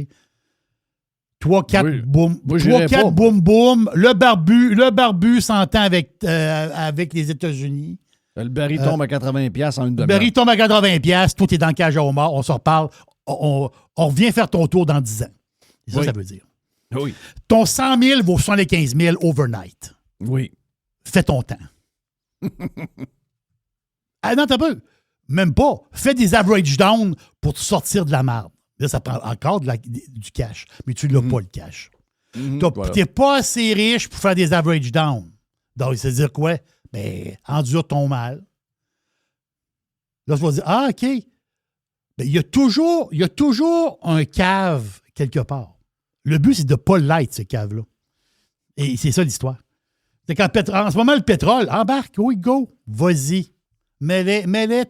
F: 3-4 boum. 3-4 boum boum. Le barbu s'entend avec les États-Unis.
D: Le baril tombe à 80$ en une demi-heure.
F: Le baril tombe à 80$. Tout est dans le cage à homard. On se reparle. On revient faire ton tour dans 10 ans. C'est ça, ça veut dire.
D: Oui.
F: Ton 100 000 vaut 75 000 overnight.
D: Oui.
F: Fais ton temps. Ah non, t'as peu. Même pas. Fais des average down pour te sortir de la merde. Là, ça prend encore du cash. Mais tu n'as pas le cash. Tu n'es pas assez riche pour faire des average down. Donc, ça veut dire quoi? Ben, endure ton mal. Là, tu vas dire, ah, OK. Ben, il y a toujours un cave quelque part. Le but, c'est de ne pas l'être, ce cave-là. Et c'est ça l'histoire. C'est en ce moment, le pétrole, embarque, oui, go, vas-y. Mets-le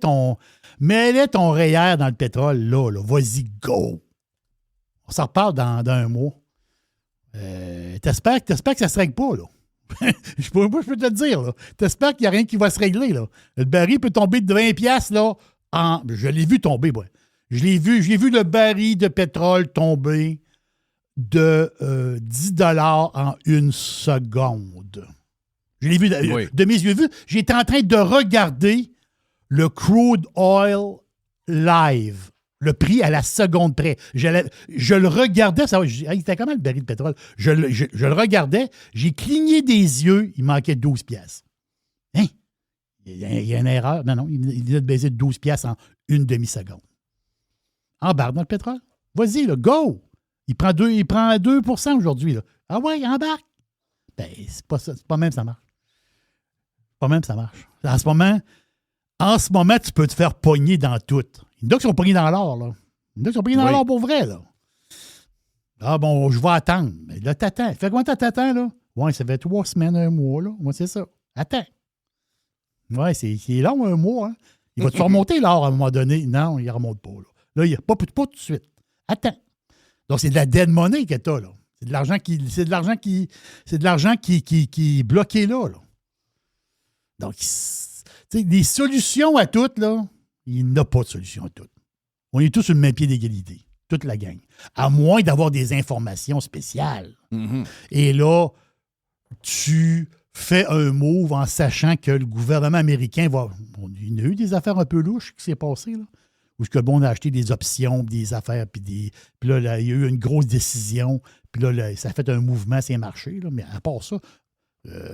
F: ton REER dans le pétrole, là. Vas-y, go. On s'en reparle dans un mois. T'espères que ça se règle pas, là. je peux te le dire, là. T'espères qu'il n'y a rien qui va se régler, là. Le baril peut tomber de 20$, là. Je l'ai vu tomber, moi. J'ai vu le baril de pétrole tomber de 10$ en une seconde. Je l'ai vu de mes yeux. J'étais en train de regarder le crude oil live, le prix à la seconde près. Je le regardais, il était comment le baril de pétrole? Je le regardais, j'ai cligné des yeux, il manquait 12$. Hein? Il y a une erreur. Non, il vient de baisser de 12$ en une demi-seconde. Embarque dans le pétrole. Vas-y, là, go! Il prend 2% aujourd'hui. Là. Ah ouais, il embarque. Ben, c'est pas même ça marche. Pas même ça marche. En ce moment, tu peux te faire pogner dans tout. Il y en a qui sont pognés dans l'or, là. Il y en a qui sont pognés dans l'or pour vrai, là. Ah bon, je vais attendre. Mais là, t'attends. Fais comment t'attends, là? Ouais, ça fait 3 semaines, 1 mois, là. Moi, c'est ça. Attends. Ouais, c'est long, 1 mois, hein. Il va te faire remonter l'or à un moment donné. Non, il ne remonte pas, là. Là, il n'y a pas tout de suite. Attends. Donc, c'est de la dead money que tu as, là. C'est de l'argent qui est bloqué là. Donc, des solutions à toutes, là, il n'y a pas de solution à toutes. On est tous sur le même pied d'égalité, toute la gang. À moins d'avoir des informations spéciales. Mm-hmm. Et là, tu fais un move en sachant que le gouvernement américain va... Il y a eu des affaires un peu louches qui s'est passé, là. Où le monde a acheté des options, des affaires, puis là, il y a eu une grosse décision, puis là, ça a fait un mouvement, c'est marché. Là, mais à part ça,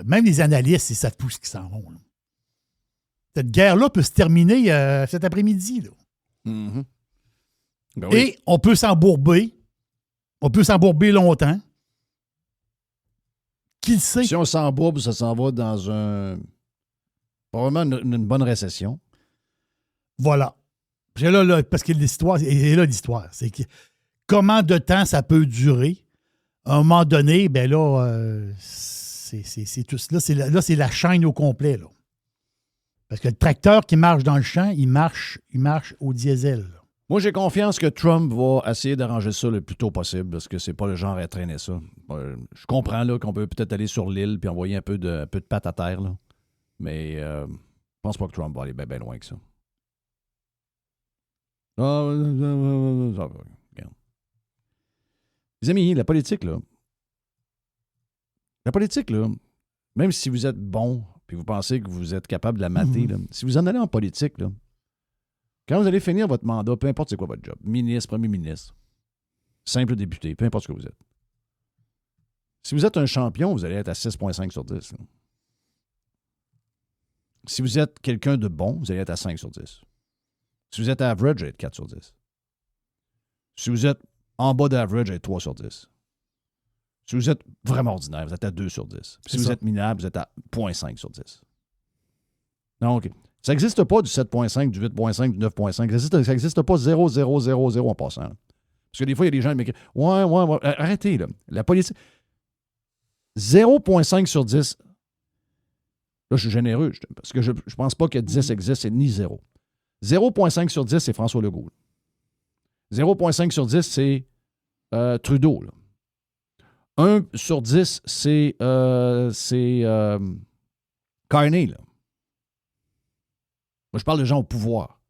F: même les analystes, ils savent plus ce qu'ils s'en vont. Là. Cette guerre-là peut se terminer cet après-midi. Là.
D: Mm-hmm. Ben oui.
F: Et on peut s'embourber. On peut s'embourber longtemps. Qui le sait?
D: Si on s'embourbe, ça s'en va dans probablement une bonne récession.
F: Voilà. Parce que l'histoire, et là, l'histoire, c'est que comment de temps ça peut durer. À un moment donné, ben là, c'est tout. Là, c'est la chaîne au complet. Là. Parce que le tracteur qui marche dans le champ, il marche au diesel. Là.
D: Moi, j'ai confiance que Trump va essayer d'arranger ça le plus tôt possible, parce que c'est pas le genre à traîner ça. Je comprends là, qu'on peut peut-être aller sur l'île puis envoyer un peu de pâte à terre, là. Mais je pense pas que Trump va aller bien loin que ça. Les amis, la politique, là, même si vous êtes bon puis vous pensez que vous êtes capable de la mater, là, si vous en allez en politique, là, quand vous allez finir votre mandat, peu importe c'est quoi votre job, ministre, premier ministre, simple député, peu importe ce que vous êtes. Si vous êtes un champion, vous allez être à 6,5 sur 10. Là. Si vous êtes quelqu'un de bon, vous allez être à 5 sur 10. Si vous êtes average, vous allez être 4 sur 10. Si vous êtes en bas d'average, vous allez être 3 sur 10. Si vous êtes vraiment ordinaire, vous êtes à 2 sur 10. Si vous êtes minable, vous êtes à 0,5 sur 10. Donc, ça n'existe pas du 7,5, du 8,5, du 9,5. Ça n'existe pas 0, 0, 0, 0 en passant. Là. Parce que des fois, il y a des gens qui m'écrivent « Ouais, arrêtez, là. La politique... » 0,5 sur 10. Là, je suis généreux, parce que je ne pense pas que 10 existe, c'est ni 0. 0,5 sur 10, c'est François Legault. 0,5 sur 10, c'est Trudeau. Là. 1 sur 10, c'est Carney. Là. Moi, je parle de gens au pouvoir.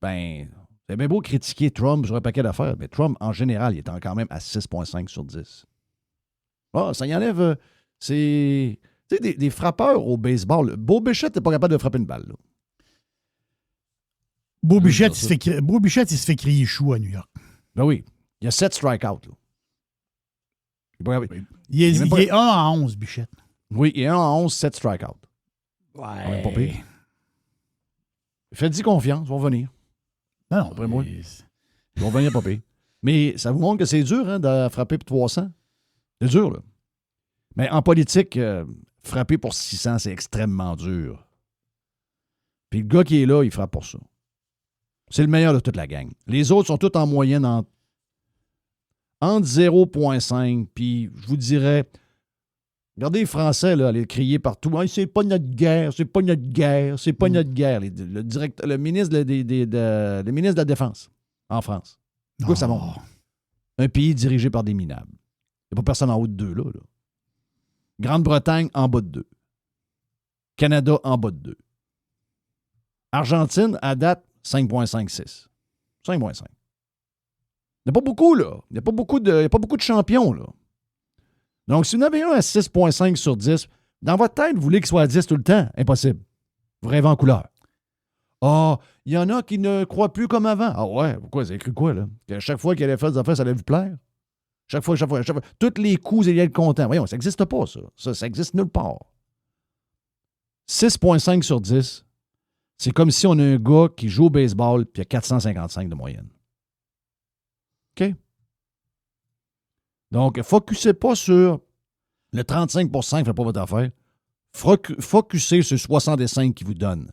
D: Ben, c'est bien beau critiquer Trump sur un paquet d'affaires, mais Trump, en général, il est quand même à 6,5 sur 10. Ah, ça y enlève... c'est... Tu sais, des frappeurs au baseball. Beau Bichette n'est pas capable de frapper une balle. Là.
F: Beau Bichette, il se fait crier chou à New York.
D: Ben oui. Il y a 7 strikeouts.
F: Il est 1 en 11, Bichette.
D: Oui, il est 1 en 11, 7 strikeouts.
F: Ouais.
D: Pas pire. Faites-y confiance, ils vont venir.
F: Non,
D: après moi. Ils vont venir pas pire. Mais ça vous montre que c'est dur hein, de frapper pour 300. C'est dur, là. Mais en politique, frapper pour 600, c'est extrêmement dur. Puis le gars qui est là, il frappe pour ça. C'est le meilleur de toute la gang. Les autres sont tous en moyenne entre 0,5, puis je vous dirais Regardez les Français là, aller crier partout. Hey, c'est pas notre guerre, c'est pas notre guerre, c'est pas notre guerre. Le ministre le ministre de la Défense en France. Pourquoi ça monte? Un pays dirigé par des minables. Il n'y a pas personne en haut de 2 là. Grande-Bretagne en bas de 2. Canada en bas de 2. Argentine, à date, 5,56. 5,5. Il n'y a pas beaucoup, là. Il n'y a pas beaucoup de champions, là. Donc, si vous en avez un à 6,5 sur 10, dans votre tête, vous voulez qu'il soit à 10 tout le temps? Impossible. Vous rêvez en couleur. Ah, il y en a qui ne croient plus comme avant. Ah ouais, pourquoi? Vous avez cru quoi, là? Que chaque fois qu'il allait faire des affaires, ça allait vous plaire? Chaque fois. Tous les coups, il allait être content. Voyons, ça n'existe pas, ça. Ça existe nulle part. 6,5 sur 10, c'est comme si on a un gars qui joue au baseball et il a 455 de moyenne. OK? Donc, focussez pas sur le 35 qui ne fait pas votre affaire. Focussez sur 65 qui vous donne.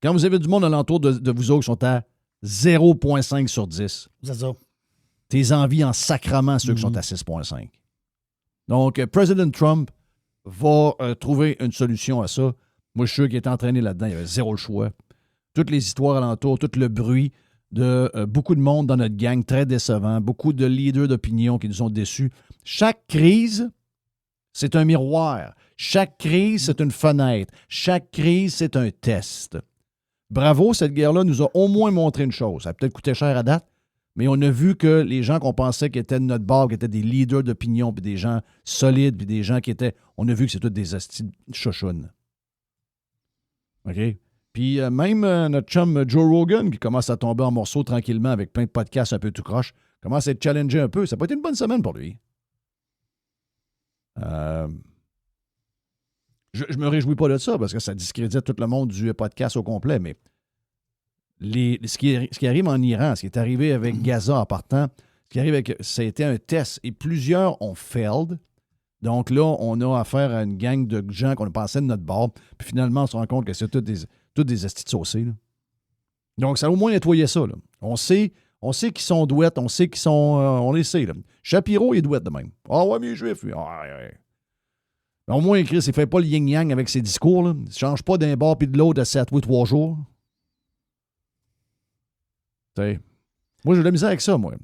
D: Quand vous avez du monde alentour de vous autres qui sont à 0,5 sur 10,
F: c'est ça.
D: Tes envies en sacrament ceux qui sont à 6,5. Donc, President Trump va trouver une solution à ça. Moi, je suis sûr qu'il est entraîné là-dedans. Il y avait zéro choix. Toutes les histoires alentour, tout le bruit de beaucoup de monde dans notre gang, très décevant. Beaucoup de leaders d'opinion qui nous ont déçus. Chaque crise, c'est un miroir. Chaque crise, c'est une fenêtre. Chaque crise, c'est un test. Bravo, cette guerre-là nous a au moins montré une chose. Ça a peut-être coûté cher à date, mais on a vu que les gens qu'on pensait qui étaient de notre bord, qui étaient des leaders d'opinion, puis des gens solides, puis des gens qui étaient... On a vu que c'est tous des hosties de chouchounes. OK? Puis même notre chum Joe Rogan, qui commence à tomber en morceaux tranquillement avec plein de podcasts un peu tout croche, commence à être challengé un peu. Ça n'a pas été une bonne semaine pour lui. Je me réjouis pas de ça parce que ça discrédite tout le monde du podcast au complet, mais ce qui arrive en Iran, ce qui est arrivé avec Gaza en partant, ce qui arrive avec, ça a été un test et plusieurs ont failed. Donc là, on a affaire à une gang de gens qu'on pensait de notre bord, puis finalement, on se rend compte que c'est tous des estis de saucés. Là. Donc, ça a au moins nettoyé ça. Là. On sait qu'ils sont douettes, on sait qu'ils sont... on les sait. Là. Shapiro, il est douette de même. Ah ouais, mais il est juif, lui. Ah, ouais. Mais au moins, Chris, il fait pas le yin-yang avec ses discours. Là. Il ne change pas d'un bord puis de l'autre à 7 ou 3 jours. T'sais. Moi, j'ai de la misère avec ça, moi.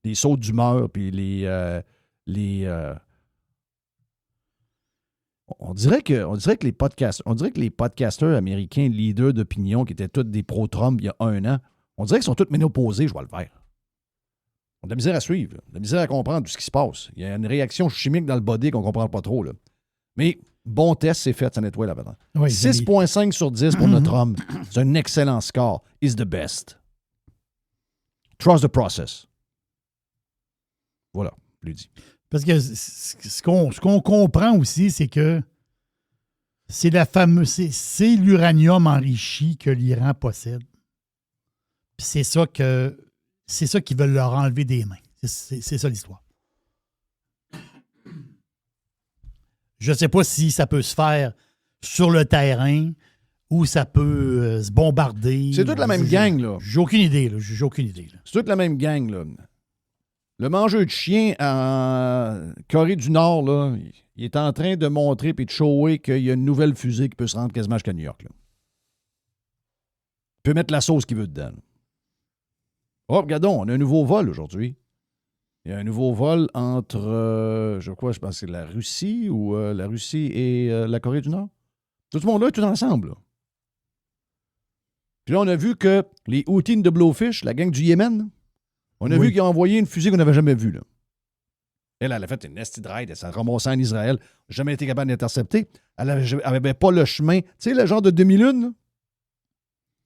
D: Les sautes d'humeur, puis On dirait que les podcasteurs américains, leaders d'opinion, qui étaient tous des pro-Trump il y a 1 an, on dirait qu'ils sont tous ménopausés, je vois le faire. On a de la misère à suivre, de la misère à comprendre tout ce qui se passe. Il y a une réaction chimique dans le body qu'on ne comprend pas trop. Là. Mais bon test, c'est fait, ça nettoie là-dedans. Oui, 6,5 sur 10 pour notre homme. C'est un excellent score. He's the best. Trust the process. Voilà, je l'ai dit.
F: Parce que ce qu'on comprend aussi, c'est que c'est c'est l'uranium enrichi que l'Iran possède. Puis c'est ça qu'ils veulent leur enlever des mains. C'est ça l'histoire. Je ne sais pas si ça peut se faire sur le terrain ou ça peut se bombarder.
D: C'est toute la même gang, là.
F: J'ai aucune idée, là.
D: C'est toute la même gang, là. Le mangeur de chien en Corée du Nord, là, il est en train de montrer et de shower qu'il y a une nouvelle fusée qui peut se rendre quasiment jusqu'à New York. Là. Il peut mettre la sauce qu'il veut dedans. Là. Oh, regardons, on a un nouveau vol aujourd'hui. Il y a un nouveau vol entre, je pense que c'est la Russie ou la Russie et la Corée du Nord. Tout ce monde-là est tout ensemble. Là. Puis là, on a vu que les Houthis de Blowfish, la gang du Yémen, on a vu qu'ils ont envoyé une fusée qu'on n'avait jamais vue. Là. Elle a fait une nasty ride, elle s'est ramassée en Israël, jamais été capable d'intercepter. Elle n'avait pas le chemin, tu sais, le genre de demi-lune. Là.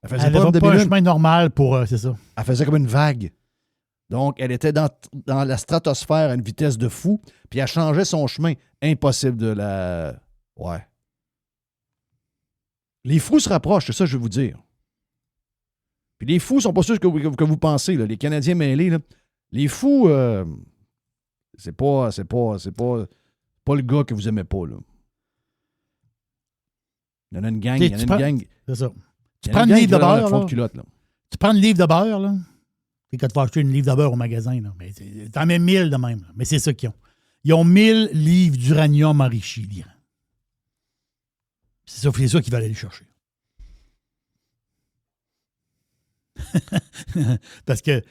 F: Elle n'avait pas un chemin normal pour... c'est ça.
D: Elle faisait comme une vague. Donc, elle était dans la stratosphère à une vitesse de fou, puis elle changeait son chemin. Impossible de la... Ouais. Les fous se rapprochent, c'est ça que je veux vous dire. Puis les fous sont pas sûrs que vous pensez, là. Les Canadiens mêlés, là. Les fous, c'est pas le gars que vous aimez pas, là. Il y en a une gang,
F: C'est ça. Tu prends une livre de beurre, là.
D: Culotte, là.
F: Tu prends une livre de beurre, là. C'est quand tu vas acheter une livre de beurre au magasin, là. Mais t'en mets 1000 de même, là. Mais c'est ça qu'ils ont. Ils ont 1000 livres d'uranium enrichi, l'Iran. C'est ça qu'ils veulent aller chercher. Parce que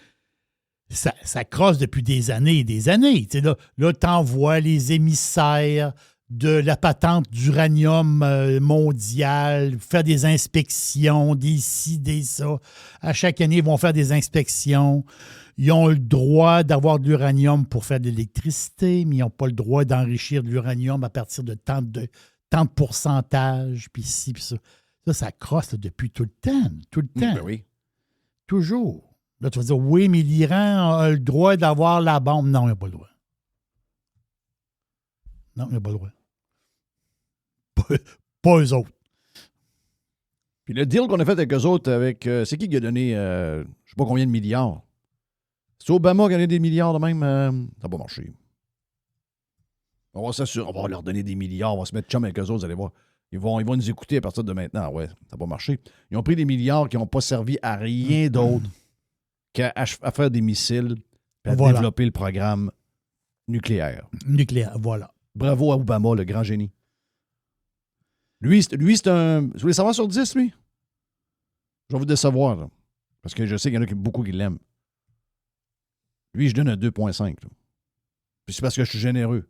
F: ça crosse depuis des années et des années. Tu sais, là tu envoies les émissaires de la patente d'uranium mondial, faire des inspections, des ci, des ça. À chaque année, ils vont faire des inspections. Ils ont le droit d'avoir de l'uranium pour faire de l'électricité, mais ils n'ont pas le droit d'enrichir de l'uranium à partir de tant de pourcentage, puis ci, puis ça. Ça crosse là, depuis tout le temps. Tout le temps.
D: Ben oui.
F: Toujours. Là, tu vas dire, oui, mais l'Iran a le droit d'avoir la bombe. Non, il n'a pas le droit. Non, il n'a pas le droit. Pas eux autres.
D: Puis le deal qu'on a fait avec eux autres, c'est qui a donné, je ne sais pas combien de milliards? C'est Obama qui a donné des milliards de même? Ça n'a pas marché. On va s'assurer, on va leur donner des milliards, on va se mettre chum avec eux autres, vous allez voir. Ils vont nous écouter à partir de maintenant. Ouais, ça n'a pas marché. Ils ont pris des milliards qui n'ont pas servi à rien d'autre qu'à faire des missiles et à développer le programme nucléaire.
F: Nucléaire, voilà.
D: Bravo à Obama, le grand génie. Lui, c'est un... Vous voulez savoir sur 10, lui? Je vais vous décevoir, là, parce que je sais qu'il y en a beaucoup qui l'aiment. Lui, je donne un 2,5. Puis c'est parce que je suis généreux.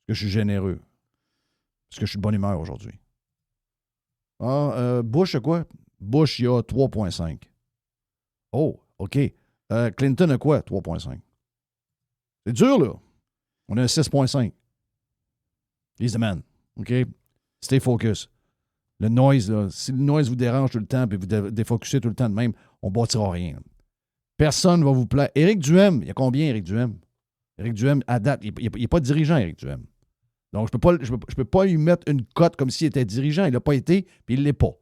D: Parce que je suis de bonne humeur aujourd'hui. Bush, a quoi? Bush, il a 3,5. Oh, OK. Clinton a quoi? 3,5. C'est dur, là. On a un 6,5. He's the man. OK? Stay focus. Le noise, là, si le noise vous dérange tout le temps et vous défocussez tout le temps de même, on ne bâtira rien. Là. Personne ne va vous plaire. Éric Duhem, il y a combien, Éric Duhem? Éric Duhem, à date, il n'est pas dirigeant, Éric Duhem. Donc, je peux pas lui mettre une cote comme s'il était dirigeant. Il n'a pas été, puis il ne l'est pas.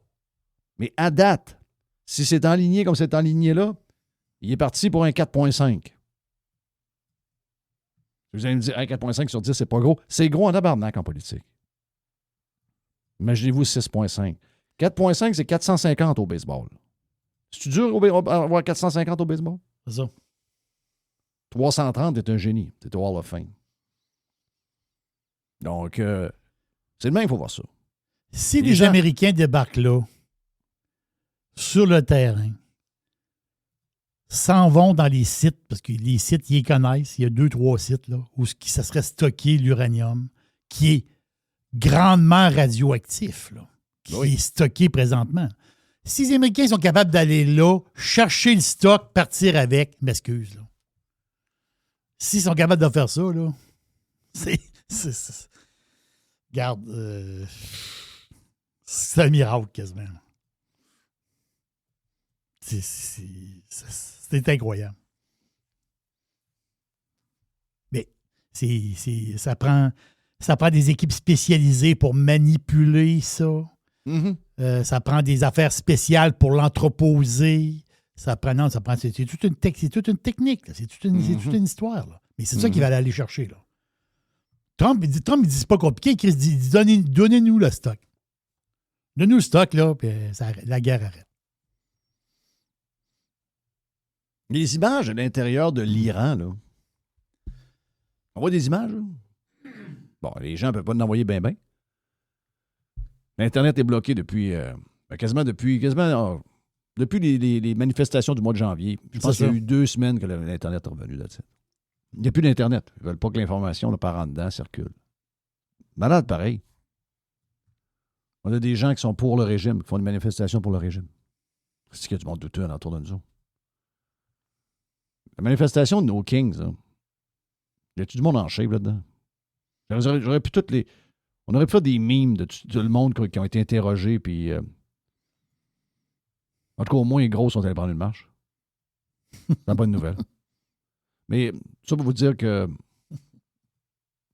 D: Mais à date, si c'est enligné comme c'est enligné là, il est parti pour un 4,5. Vous allez me dire, 4,5 sur 10, c'est pas gros. C'est gros en tabarnak en politique. Imaginez-vous 6,5. 4,5, c'est 450 au baseball. C'est-tu dur avoir 450 au baseball?
F: C'est ça.
D: 330, t'es un génie. T'es au Hall of Fame. Donc, c'est le même, il faut voir ça.
F: Si les Américains débarquent là, sur le terrain, s'en vont dans les sites, parce que les sites, ils les connaissent, il y a 2-3 sites là, où ça serait stocké l'uranium, qui est grandement radioactif, là, qui est stocké présentement. Si les Américains sont capables d'aller là, chercher le stock, partir avec, m'excuse, là. S'ils sont capables de faire ça, là, regarde, c'est un miracle quasiment. C'est incroyable. Mais ça prend des équipes spécialisées pour manipuler ça. Mm-hmm. Ça prend des affaires spéciales pour l'entreposer. C'est toute une technique. Là. C'est toute une histoire. Là. Mais c'est ça qu'il va aller chercher. Là. Trump, il dit c'est pas compliqué. Chris dit donnez-nous le stock. Donnez-nous le stock, là, puis la guerre arrête.
D: Les images à l'intérieur de l'Iran, là. On voit des images, là. Bon, les gens ne peuvent pas en envoyer bien. L'Internet est bloqué depuis les manifestations du mois de janvier. Je pense qu'il y a eu 2 semaines que l'Internet est revenu là-dessus. Il n'y a plus d'Internet. Ils ne veulent pas que l'information, le par en dedans, circule. Malade, pareil. On a des gens qui sont pour le régime, qui font des manifestations pour le régime. C'est qu'il y a du monde douteux autour de nous. La manifestation de nos Kings, là, y a-tu du monde en shape là-dedans? J'aurais pu on aurait pu faire des mimes de tout le monde qui ont été interrogés, puis... En tout cas, au moins, les gros sont allés prendre une marche. C'est pas une nouvelle. Mais ça pour vous dire que...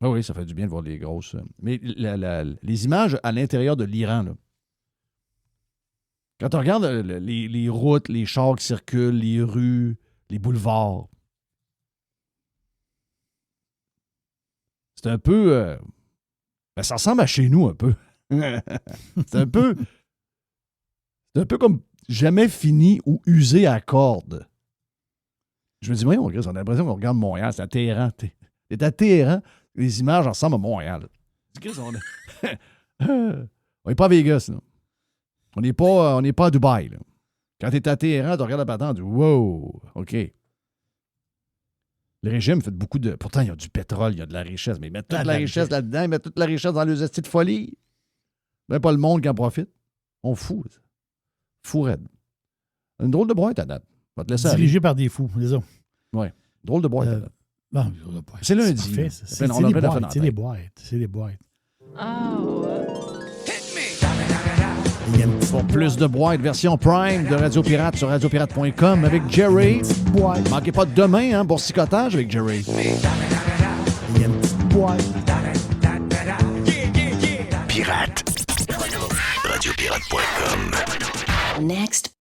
D: Ah oui, ça fait du bien de voir les grosses. Mais les images à l'intérieur de l'Iran, là, quand on regarde les routes, les chars qui circulent, les rues, les boulevards, c'est un peu... ça ressemble à chez nous un peu. C'est un peu comme jamais fini ou usé à corde. Je me dis, oui, on a l'impression qu'on regarde Montréal, c'est à Téhéran. T'es à Téhéran, les images ressemblent à Montréal. On n'est pas à Vegas, là. On n'est pas à Dubaï, là. Quand t'es à Téhéran, tu regardes la patente, tu dis « Wow! OK. » Le régime fait beaucoup de... Pourtant, il y a du pétrole, il y a de la richesse, mais ils mettent toute la richesse là-dedans, ils mettent toute la richesse dans les estis de folie. Même pas le monde qui en profite. On fout. Fou raide. Une drôle de boîte à date. Va te laisser
F: dirigé par des fous, c'est ça.
D: Oui. Drôle de boîte à date.
F: Bon,
D: c'est lundi.
F: C'est les boîtes. C'est les boîtes. C'est les boîtes.
D: Pour plus de boîtes, version Prime de Radio Pirate sur radiopirate.com avec Jerry. Manquez pas de demain, hein, boursicotage avec Jerry.
F: Il y a une petite boîte.
A: Pirate. Radiopirate.com.
G: Next.